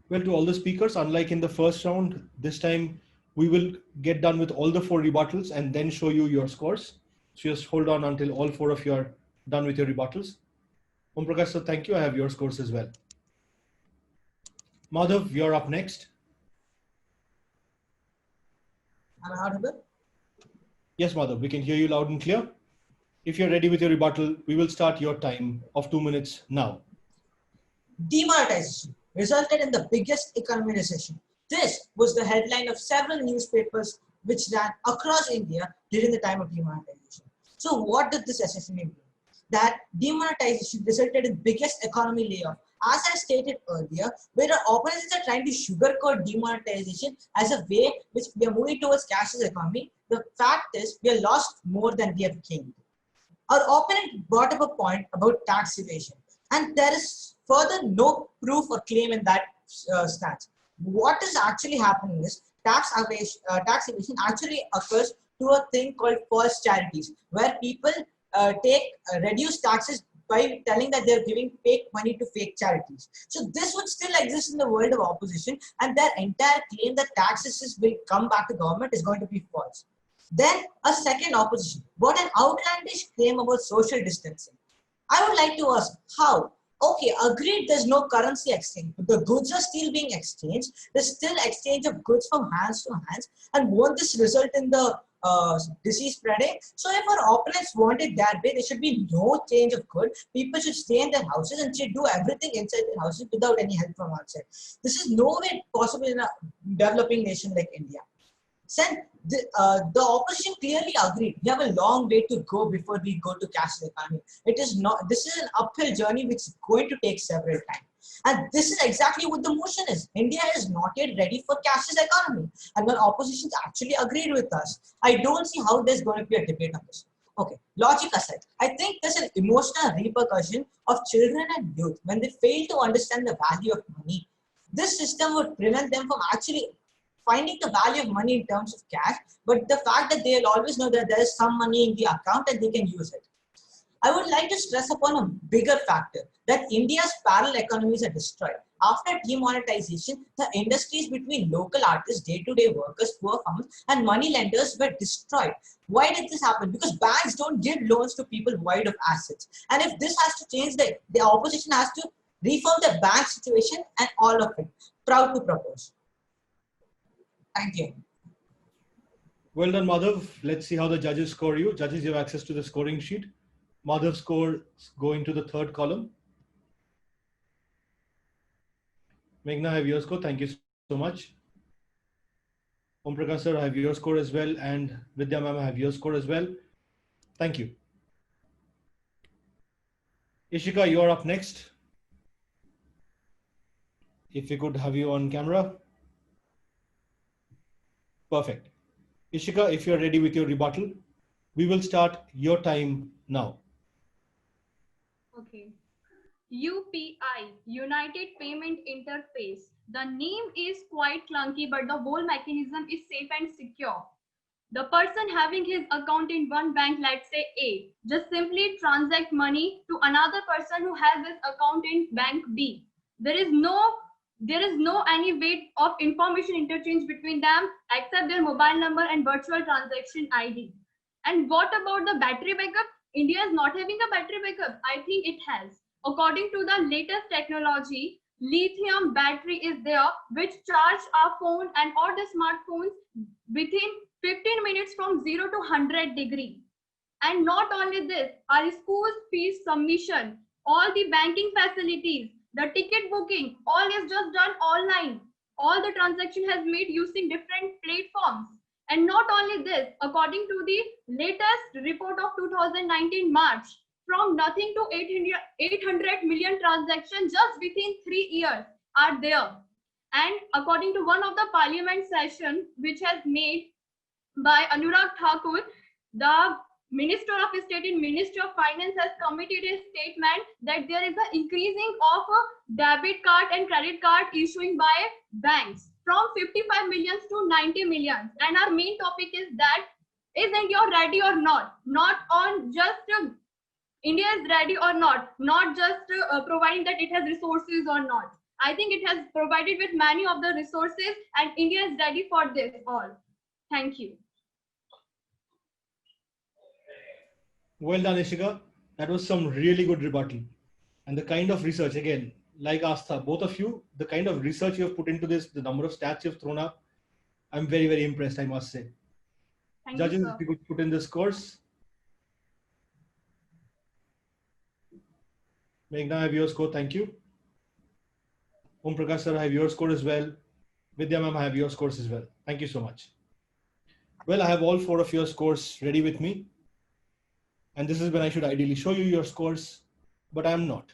Well, to all the speakers, unlike in the first round, this time we will get done with all the 4 rebuttals and then show you your scores. So just hold on until all 4 of you are done with your rebuttals. Om Prakash sir, thank you. I have your scores as well. Madhav, you're up next. Am I audible? Yes, Madhav, we can hear you loud and clear. If you're ready with your rebuttal, we will start your time of 2 minutes now. Demonetization resulted in the biggest economic recession. This was the headline of several newspapers which ran across India during the time of demonetization. So what did this essentially mean? That demonetization resulted in biggest economy layoff. As I stated earlier, where our opponents are trying to sugarcoat demonetization as a way which we are moving towards cashless economy, the fact is we have lost more than we have gained. Our opponent brought up a point about tax evasion, and there is further no proof or claim in that stance. What is actually happening is tax evasion actually occurs to a thing called false charities, where people take reduced taxes by telling that they're giving fake money to fake charities. So this would still exist in the world of opposition, and their entire claim that taxes will come back to government is going to be false. Then a second opposition brought an outlandish claim about social distancing. I would like to ask how. Okay, agreed, there's no currency exchange, but the goods are still being exchanged. There's still exchange of goods from hands to hands, and won't this result in the disease spreading? So if our opponents want it that way, there should be no change of good. People should stay in their houses and should do everything inside their houses without any help from outside. This is no way possible in a developing nation like India. The opposition clearly agreed. We have a long way to go before we go to cashless economy. It is not. This is an uphill journey which is going to take several times. And this is exactly what the motion is. India is not yet ready for cashless economy. And when opposition actually agreed with us, I don't see how there's going to be a debate on this. Okay, logic aside, I think there's an emotional repercussion of children and youth when they fail to understand the value of money. This system would prevent them from actually finding the value of money in terms of cash, but the fact that they'll always know that there is some money in the account and they can use it. I would like to stress upon a bigger factor that India's parallel economies are destroyed. After demonetization, the industries between local artists, day-to-day workers, poor farmers, and money lenders were destroyed. Why did this happen? Because banks don't give loans to people void of assets. And if this has to change, the opposition has to reform the bank situation and all of it. Proud to propose. Thank you. Well done, Madhav. Let's see how the judges score you. Judges, you have access to the scoring sheet. Madhav's scores go into the third column. Meghna, I have your score. Thank you so much. Om Prakash sir, I have your score as well. And Vidya ma'am, I have your score as well. Thank you. Ishika, you're up next. If we could have you on camera. Perfect. Ishika, if you're ready with your rebuttal, we will start your time now. Okay. UPI, United Payment Interface. The name is quite clunky, but the whole mechanism is safe and secure. The person having his account in one bank, let's say A, just simply transact money to another person who has his account in bank B. There is no any way of information interchange between them except their mobile number and virtual transaction ID. And what about the battery backup? India is not having a battery backup. I think it has. According to the latest technology, lithium battery is there which charge our phone and all the smartphones within 15 minutes from 0 to 100 degree. And not only this, our school's fees submission, all the banking facilities, the ticket booking, all is just done online. All the transaction has made using different platforms. And not only this, according to the latest report of 2019 March, from nothing to 800 million transactions just within 3 years are there. And according to one of the parliament session which has made by Anurag Thakur, the Minister of State in Ministry of Finance has committed a statement that there is an increasing of debit card and credit card issuing by banks from 55 millions to 90 millions. And our main topic is that, is India ready or not? Not on just India is ready or not just providing that it has resources or not. I think it has provided with many of the resources and India is ready for this all. Thank you. Well done, Ishika. That was some really good rebuttal. And the kind of research, again, like Astha, both of you, the kind of research you have put into this, the number of stats you've thrown up, I'm very, very impressed, I must say. Thank Judges, you, if you could put in the scores. Meghna, I have your score, thank you. Om Prakash sir, I have your score as well. Vidya ma'am, I have your scores as well. Thank you so much. Well, I have all 4 of your scores ready with me. And this is when I should ideally show you your scores, but I'm not.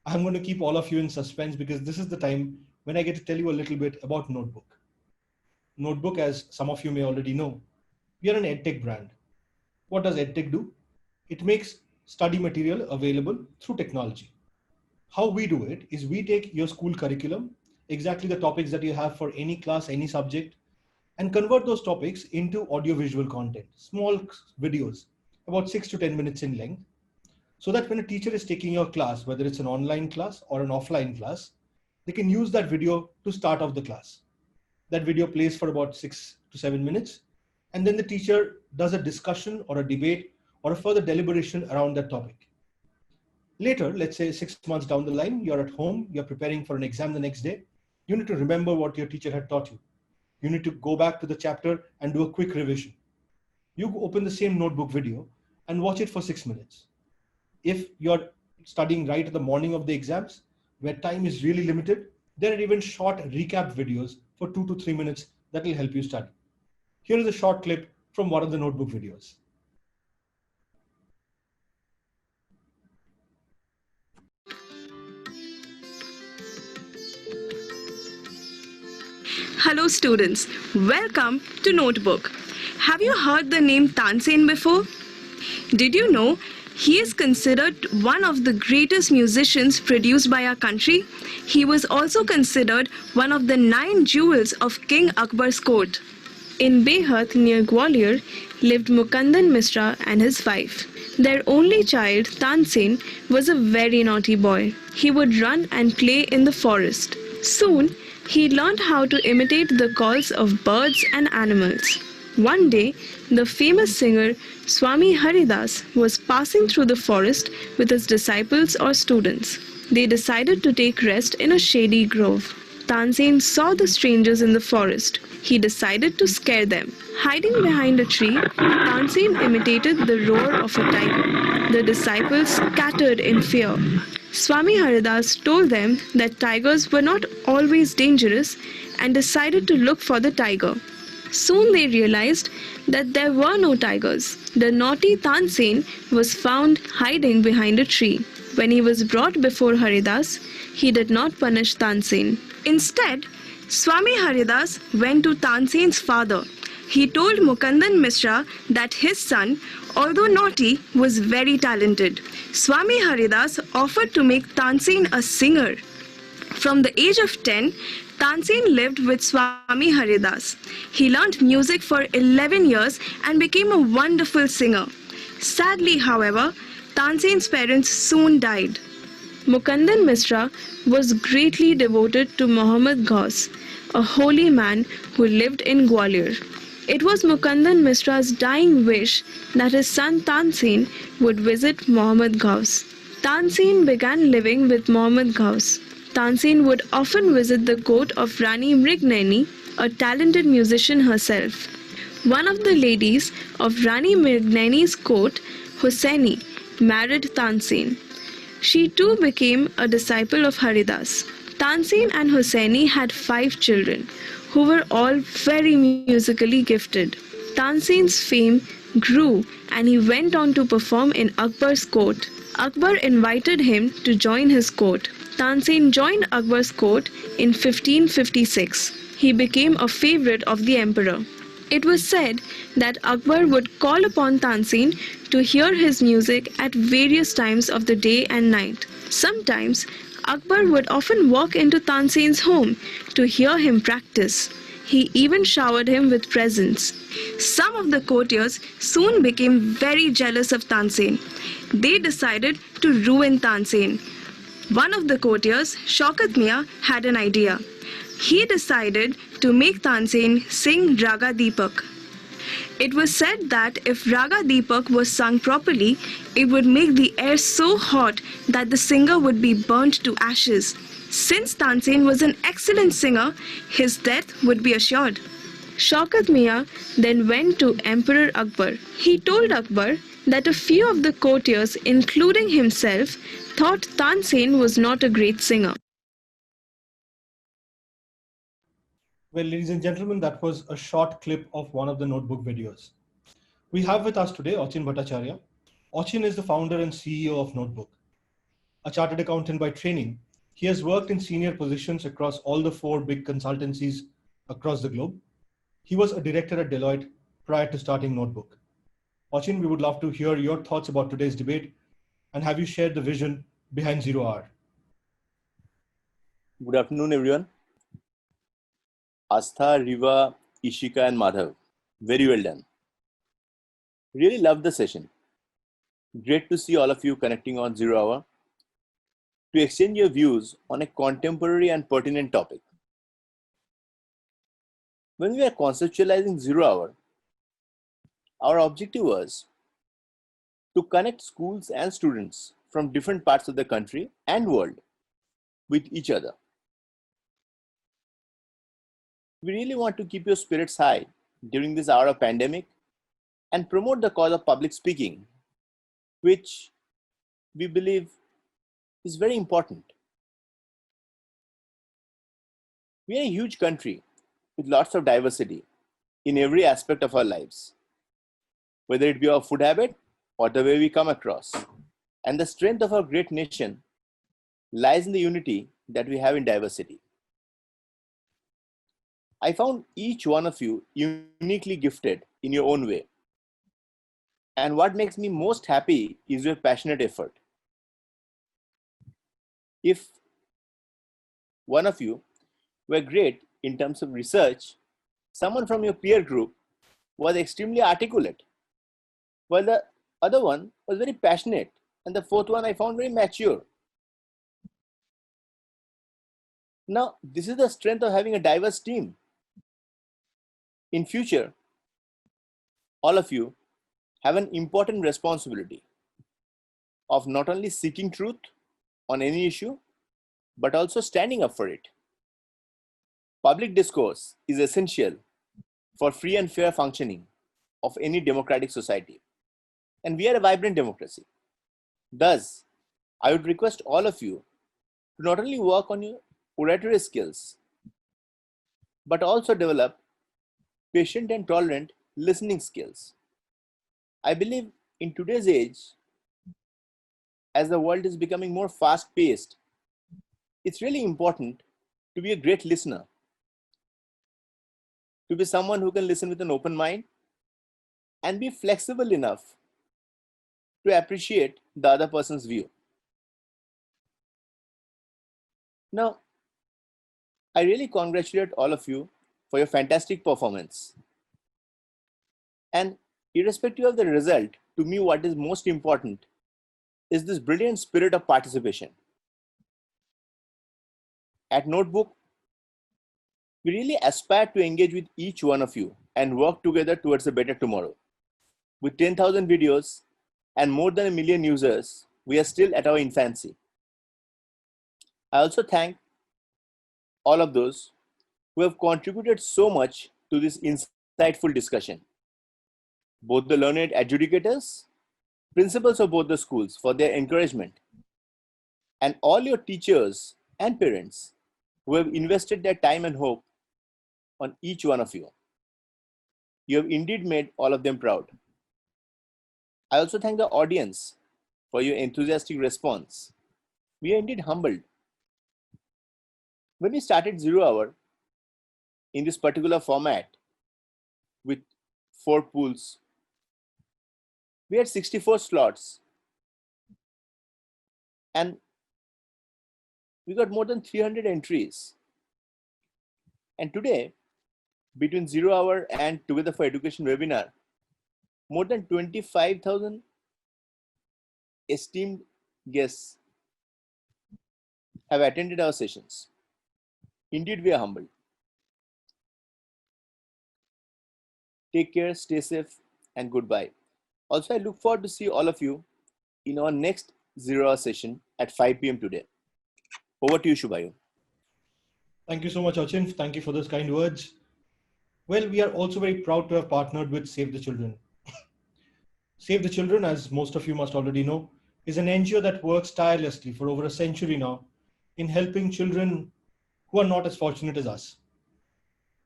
I'm going to keep all of you in suspense because this is the time when I get to tell you a little bit about Notebook. Notebook, as some of you may already know, we are an EdTech brand. What does EdTech do? It makes study material available through technology. How we do it is we take your school curriculum, exactly the topics that you have for any class, any subject, and convert those topics into audiovisual content, small videos, about 6 to 10 minutes in length, so that when a teacher is taking your class, whether it's an online class or an offline class, they can use that video to start off the class. That video plays for about 6 to 7 minutes, and then the teacher does a discussion or a debate or a further deliberation around that topic. Later, let's say 6 months down the line, you're at home, you're preparing for an exam the next day, you need to remember what your teacher had taught you. You need to go back to the chapter and do a quick revision. You open the same notebook video and watch it for 6 minutes. If you're studying right at the morning of the exams, where time is really limited, there are even short recap videos for 2 to 3 minutes that will help you study. Here is a short clip from one of the notebook videos. Hello students, welcome to Notebook. Have you heard the name Tansen before? Did you know he is considered one of the greatest musicians produced by our country? He was also considered one of the 9 jewels of King Akbar's court. In Behat near Gwalior lived Mukandan Mishra and his wife. Their only child, Tansen, was a very naughty boy. He would run and play in the forest. Soon, he learned how to imitate the calls of birds and animals. One day, the famous singer Swami Haridas was passing through the forest with his disciples or students. They decided to take rest in a shady grove. Tansen saw the strangers in the forest. He decided to scare them. Hiding behind a tree, Tansen imitated the roar of a tiger. The disciples scattered in fear. Swami Haridas told them that tigers were not always dangerous and decided to look for the tiger. Soon they realized that there were no tigers. The naughty Tansen was found hiding behind a tree. When he was brought before Haridas, he did not punish Tansen. Instead, Swami Haridas went to Tansen's father. He told Mukandan Mishra that his son, although naughty, was very talented. Swami Haridas offered to make Tansen a singer. From the age of 10, Tansen lived with Swami Haridas. He learned music for 11 years and became a wonderful singer. Sadly, however, Tansen's parents soon died. Mukundan Mishra was greatly devoted to Muhammad Ghaus, a holy man who lived in Gwalior. It was Mukundan Mishra's dying wish that his son Tansen would visit Muhammad Ghaus. Tansen began living with Muhammad Ghaus. Tansen would often visit the court of Rani Mrignani, a talented musician herself. One of the ladies of Rani Mrignani's court, Hussaini, married Tansen. She too became a disciple of Haridas. Tansen and Hussaini had 5 children, who were all very musically gifted. Tansen's fame grew and he went on to perform in Akbar's court. Akbar invited him to join his court. Tansen joined Akbar's court in 1556. He became a favorite of the emperor. It was said that Akbar would call upon Tansen to hear his music at various times of the day and night. Sometimes, Akbar would often walk into Tansen's home to hear him practice. He even showered him with presents. Some of the courtiers soon became very jealous of Tansen. They decided to ruin Tansen. One of the courtiers, Shaukat Mia, had an idea. He decided to make Tansen sing Raga Deepak. It was said that if Raga Deepak was sung properly, it would make the air so hot that the singer would be burnt to ashes. Since Tansen was an excellent singer, his death would be assured. Shaukat Mia then went to Emperor Akbar. He told Akbar that a few of the courtiers, including himself, thought Tansen was not a great singer. Well, ladies and gentlemen, that was a short clip of one of the notebook videos. We have with us today Achin Bhattacharyya. Achin is the founder and CEO of Notebook. A chartered accountant by training, he has worked in senior positions across all the 4 big consultancies across the globe. He was a director at Deloitte prior to starting Notebook. Achin, we would love to hear your thoughts about today's debate and have you shared the vision behind Zero Hour. Good afternoon, everyone. Astha, Riva, Ishika, and Madhav. Very well done. Really loved the session. Great to see all of you connecting on Zero Hour to exchange your views on a contemporary and pertinent topic. When we are conceptualizing Zero Hour, our objective was to connect schools and students from different parts of the country and world with each other. We really want to keep your spirits high during this hour of pandemic and promote the cause of public speaking, which we believe is very important. We are a huge country with lots of diversity in every aspect of our lives, whether it be our food habit or the way we come across. And the strength of our great nation lies in the unity that we have in diversity. I found each one of you uniquely gifted in your own way. And what makes me most happy is your passionate effort. If one of you were great in terms of research, someone from your peer group was extremely articulate, while the other one was very passionate, and the fourth one I found very mature. Now, this is the strength of having a diverse team. In future, all of you have an important responsibility of not only seeking truth on any issue, but also standing up for it. Public discourse is essential for free and fair functioning of any democratic society. And we are a vibrant democracy. Thus, I would request all of you to not only work on your oratory skills, but also develop patient and tolerant listening skills. I believe in today's age, as the world is becoming more fast-paced, it's really important to be a great listener, to be someone who can listen with an open mind and be flexible enough to appreciate the other person's view. Now, I really congratulate all of you for your fantastic performance. And irrespective of the result, to me, what is most important is this brilliant spirit of participation. At Notebook, we really aspire to engage with each one of you and work together towards a better tomorrow. With 10,000 videos and more than 1 million users, we are still at our infancy. I also thank all of those who have contributed so much to this insightful discussion. Both the learned adjudicators, principals of both the schools for their encouragement, and all your teachers and parents who have invested their time and hope on each one of you. You have indeed made all of them proud. I also thank the audience for your enthusiastic response. We are indeed humbled. When we started 0 Hour in this particular format with 4 pools, we had 64 slots and we got more than 300 entries. And today, between 0 Hour and Together for Education webinar, more than 25,000 esteemed guests have attended our sessions. Indeed, we are humbled. Take care, stay safe, and goodbye. Also, I look forward to see all of you in our next 0 Hour session at 5 p.m. today. Over to you, Shubhayu. Thank you so much, Achin. Thank you for those kind words. Well, we are also very proud to have partnered with Save the Children. Save the Children, as most of you must already know, is an NGO that works tirelessly for over a century now in helping children who are not as fortunate as us.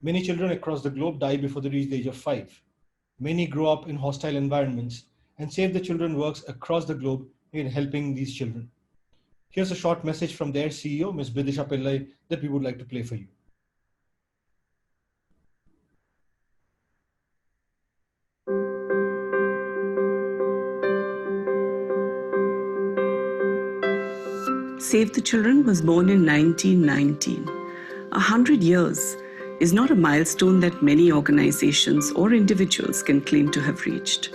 Many children across the globe die before they reach the age of 5. Many grow up in hostile environments, and Save the Children works across the globe in helping these children. Here's a short message from their CEO, Ms. Bidisha Pillai, that we would like to play for you. Save the Children was born in 1919. 100 years is not a milestone that many organizations or individuals can claim to have reached.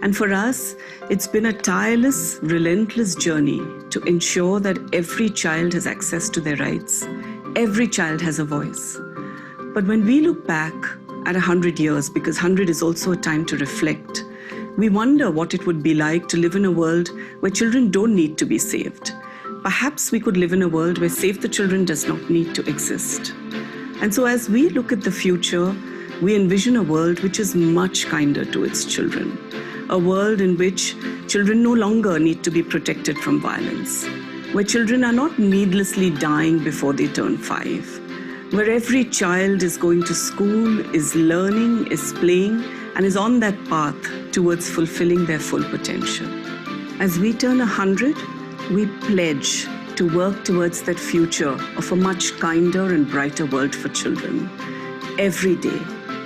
And for us, it's been a tireless, relentless journey to ensure that every child has access to their rights. Every child has a voice. But when we look back at 100 years, because 100 is also a time to reflect, we wonder what it would be like to live in a world where children don't need to be saved. Perhaps we could live in a world where Save the Children does not need to exist. And so as we look at the future, we envision a world which is much kinder to its children. A world in which children no longer need to be protected from violence. Where children are not needlessly dying before they turn 5. Where every child is going to school, is learning, is playing, and is on that path towards fulfilling their full potential. As we turn 100, we pledge to work towards that future of a much kinder and brighter world for children. Every day,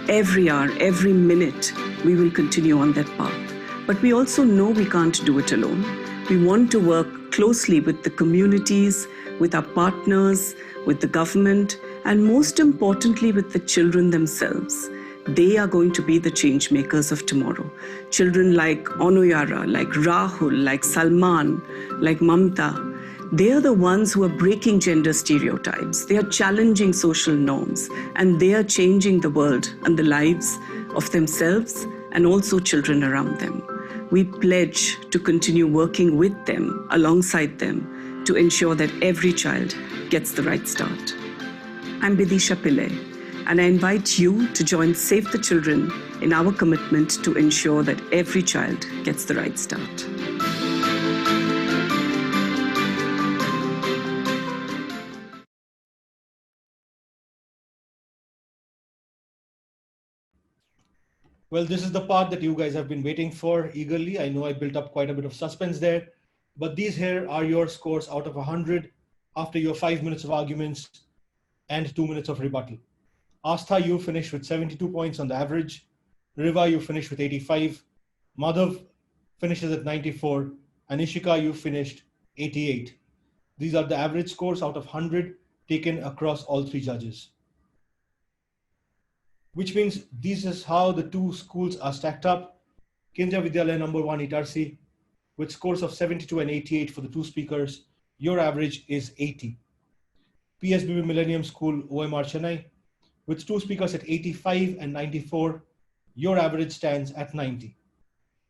every hour, every minute, we will continue on that path. But we also know we can't do it alone. We want to work closely with the communities, with our partners, with the government, and most importantly, with the children themselves. They are going to be the change makers of tomorrow. Children like Onuyara, like Rahul, like Salman, like Mamta, they are the ones who are breaking gender stereotypes. They are challenging social norms, and they are changing the world and the lives of themselves and also children around them. We pledge to continue working with them, alongside them, to ensure that every child gets the right start. I'm Bidisha Pillai, and I invite you to join Save the Children in our commitment to ensure that every child gets the right start. Well, this is the part that you guys have been waiting for eagerly. I know I built up quite a bit of suspense there, but these here are your scores out of 100 after your 5 minutes of arguments and 2 minutes of rebuttal. Astha, you finished with 72 points on the average. Riva, you finished with 85. Madhav finishes at 94. And Ishika, you finished 88. These are the average scores out of 100 taken across all three judges. Which means this is how the two schools are stacked up. Kendriya Vidyalaya number 1 Itarsi with scores of 72 and 88 for the two speakers. Your average is 80. PSBB Millennium School OMR Chennai with two speakers at 85 and 94. Your average stands at 90,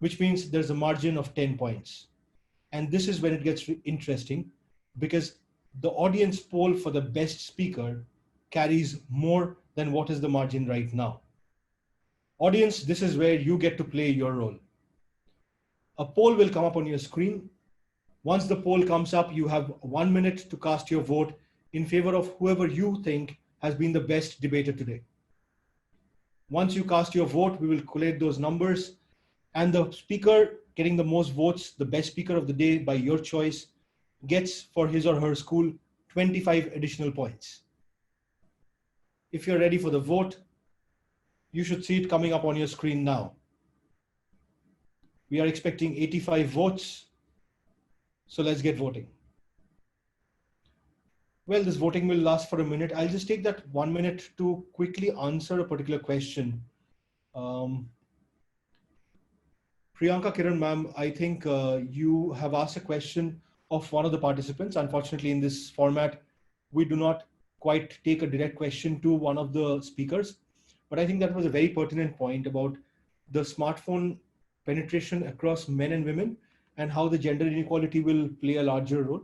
which means there's a margin of 10 points. And this is when it gets interesting because the audience poll for the best speaker carries more than what is the margin right now. Audience, this is where you get to play your role. A poll will come up on your screen. Once the poll comes up, you have 1 minute to cast your vote in favor of whoever you think has been the best debater today. Once you cast your vote, we will collate those numbers, and the speaker getting the most votes, the best speaker of the day by your choice, gets for his or her school 25 additional points. If you're ready for the vote, you should see it coming up on your screen now. We are expecting 85 votes, so let's get voting. Well, this voting will last for a minute. I'll just take that 1 minute to quickly answer a particular question. Priyanka Kiran ma'am, I think you have asked a question of one of the participants. Unfortunately, in this format, we do not quite take a direct question to one of the speakers, but I think that was a very pertinent point about the smartphone penetration across men and women and how the gender inequality will play a larger role.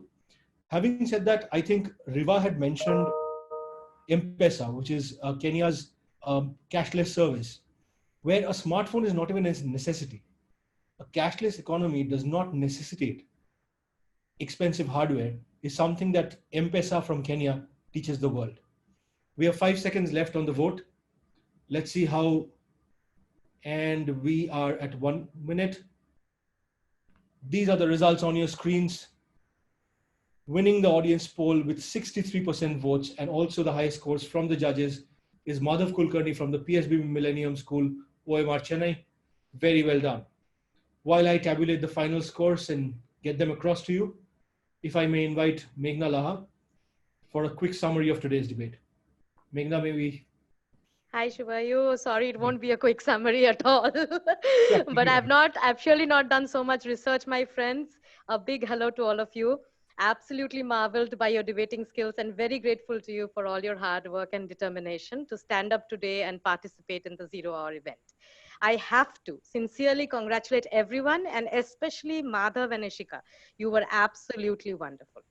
Having said that, I think Riva had mentioned M-Pesa, which is Kenya's cashless service, where a smartphone is not even a necessity. A cashless economy does not necessitate expensive hardware, is something that M-Pesa from Kenya teaches the world. We have 5 seconds left on the vote. Let's see how, and we are at 1 minute. These are the results on your screens. Winning the audience poll with 63% votes and also the highest scores from the judges is Madhav Kulkarni from the PSBB Millennium School, OMR Chennai. Very well done. While I tabulate the final scores and get them across to you, if I may invite Meghna Laha for a quick summary of today's debate. Meghna, may we? Hi, Shivayu. Sorry, it won't be a quick summary at all. But I've surely not done so much research, my friends. A big hello to all of you. Absolutely marveled by your debating skills and very grateful to you for all your hard work and determination to stand up today and participate in the 0 Hour event. I have to sincerely congratulate everyone and especially Madhav and Ishika. You were absolutely wonderful.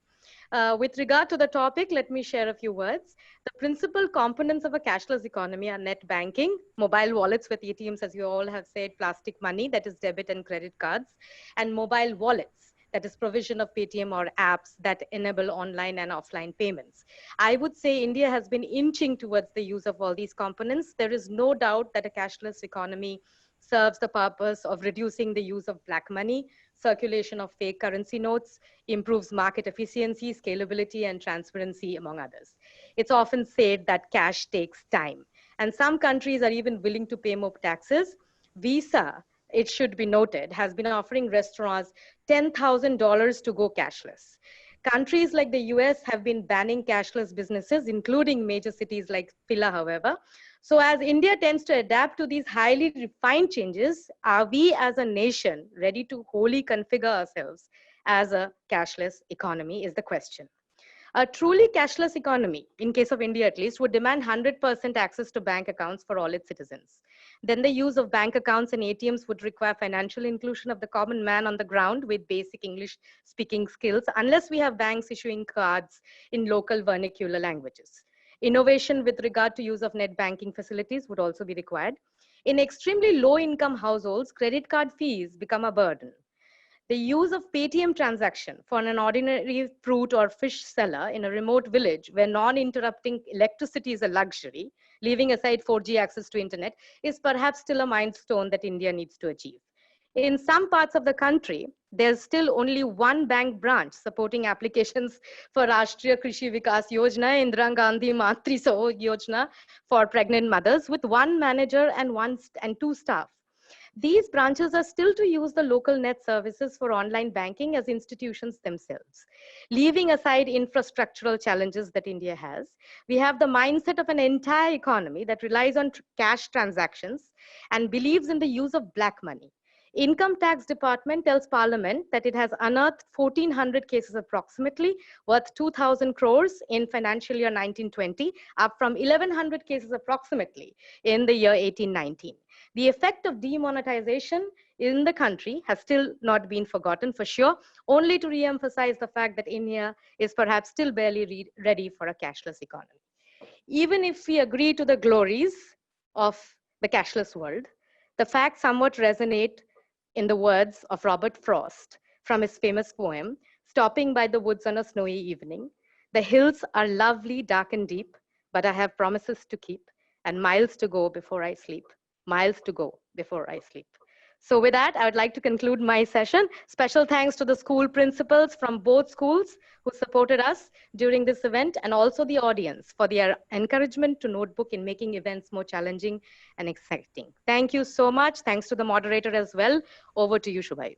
With regard to the topic, let me share a few words. The principal components of a cashless economy are net banking, mobile wallets with ATMs, as you all have said, plastic money, that is debit and credit cards, and mobile wallets, that is provision of Paytm or apps that enable online and offline payments. I would say India has been inching towards the use of all these components. There is no doubt that a cashless economy serves the purpose of reducing the use of black money, circulation of fake currency notes, improves market efficiency, scalability, and transparency, among others. It's often said that cash takes time, and some countries are even willing to pay more taxes. Visa, it should be noted, has been offering restaurants $10,000 to go cashless. Countries like the US have been banning cashless businesses, including major cities like Phila, however. So as India tends to adapt to these highly refined changes, are we as a nation ready to wholly configure ourselves as a cashless economy is the question. A truly cashless economy, in case of India at least, would demand 100% access to bank accounts for all its citizens. Then the use of bank accounts and ATMs would require financial inclusion of the common man on the ground with basic English speaking skills, unless we have banks issuing cards in local vernacular languages. Innovation with regard to use of net banking facilities would also be required. In extremely low income households, credit card fees become a burden. The use of Paytm transaction for an ordinary fruit or fish seller in a remote village where non-interrupting electricity is a luxury, leaving aside 4G access to internet, is perhaps still a milestone that India needs to achieve. In some parts of the country, there's still only one bank branch supporting applications for Rashtriya Krishi Vikas Yojana, Indira Gandhi Matri Yojana for pregnant mothers with one manager and two staff. These branches are still to use the local net services for online banking as institutions themselves. Leaving aside infrastructural challenges that India has, we have the mindset of an entire economy that relies on cash transactions and believes in the use of black money. Income tax department tells parliament that it has unearthed 1400 cases approximately worth 2000 crores in financial year 1920, up from 1100 cases approximately in the year 1819. The effect of demonetization in the country has still not been forgotten for sure, only to re-emphasize the fact that India is perhaps still barely ready for a cashless economy. Even if we agree to the glories of the cashless world, the facts somewhat resonate in the words of Robert Frost from his famous poem, Stopping by the Woods on a Snowy Evening. The hills are lovely, dark and deep, but I have promises to keep and miles to go before I sleep. Miles to go before I sleep. So with that, I would like to conclude my session. Special thanks to the school principals from both schools who supported us during this event, and also the audience for their encouragement to Notebook in making events more challenging and exciting. Thank you so much. Thanks to the moderator as well. Over to you, Shubhayu.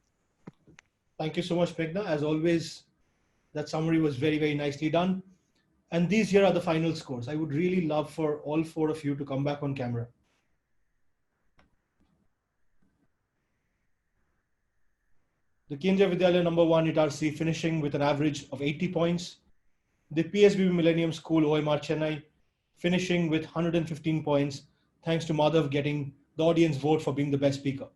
Thank you so much, Meghna. As always, that summary was very, very nicely done. And these here are the final scores. I would really love for all four of you to come back on camera. The Kendriya Vidyalaya number 1 Itarsi finishing with an average of 80 points. The PSBB Millennium School OMR Chennai finishing with 115 points, thanks to Madhav getting the audience vote for being the best speaker.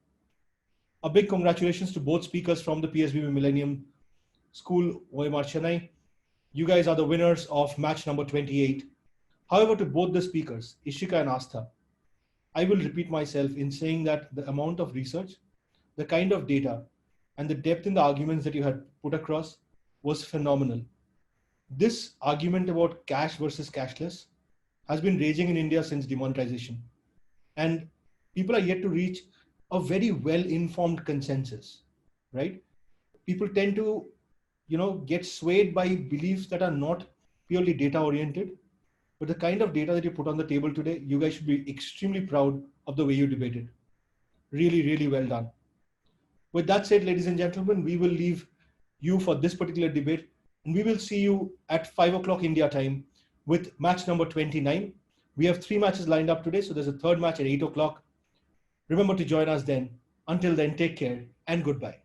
A big congratulations to both speakers from the PSBB Millennium School OMR Chennai. You guys are the winners of match number 28. However, to both the speakers, Ishika and Astha, I will repeat myself in saying that the amount of research, the kind of data, and the depth in the arguments that you had put across was phenomenal. This argument about cash versus cashless has been raging in India since demonetization. And people are yet to reach a very well-informed consensus, right? People tend to, get swayed by beliefs that are not purely data-oriented. But the kind of data that you put on the table today, you guys should be extremely proud of the way you debated. Really, really well done. With that said, ladies and gentlemen, we will leave you for this particular debate, and we will see you at 5 o'clock India time with match number 29. We have 3 matches lined up today, so there's a third match at 8 o'clock. Remember to join us then. Until then, take care and goodbye.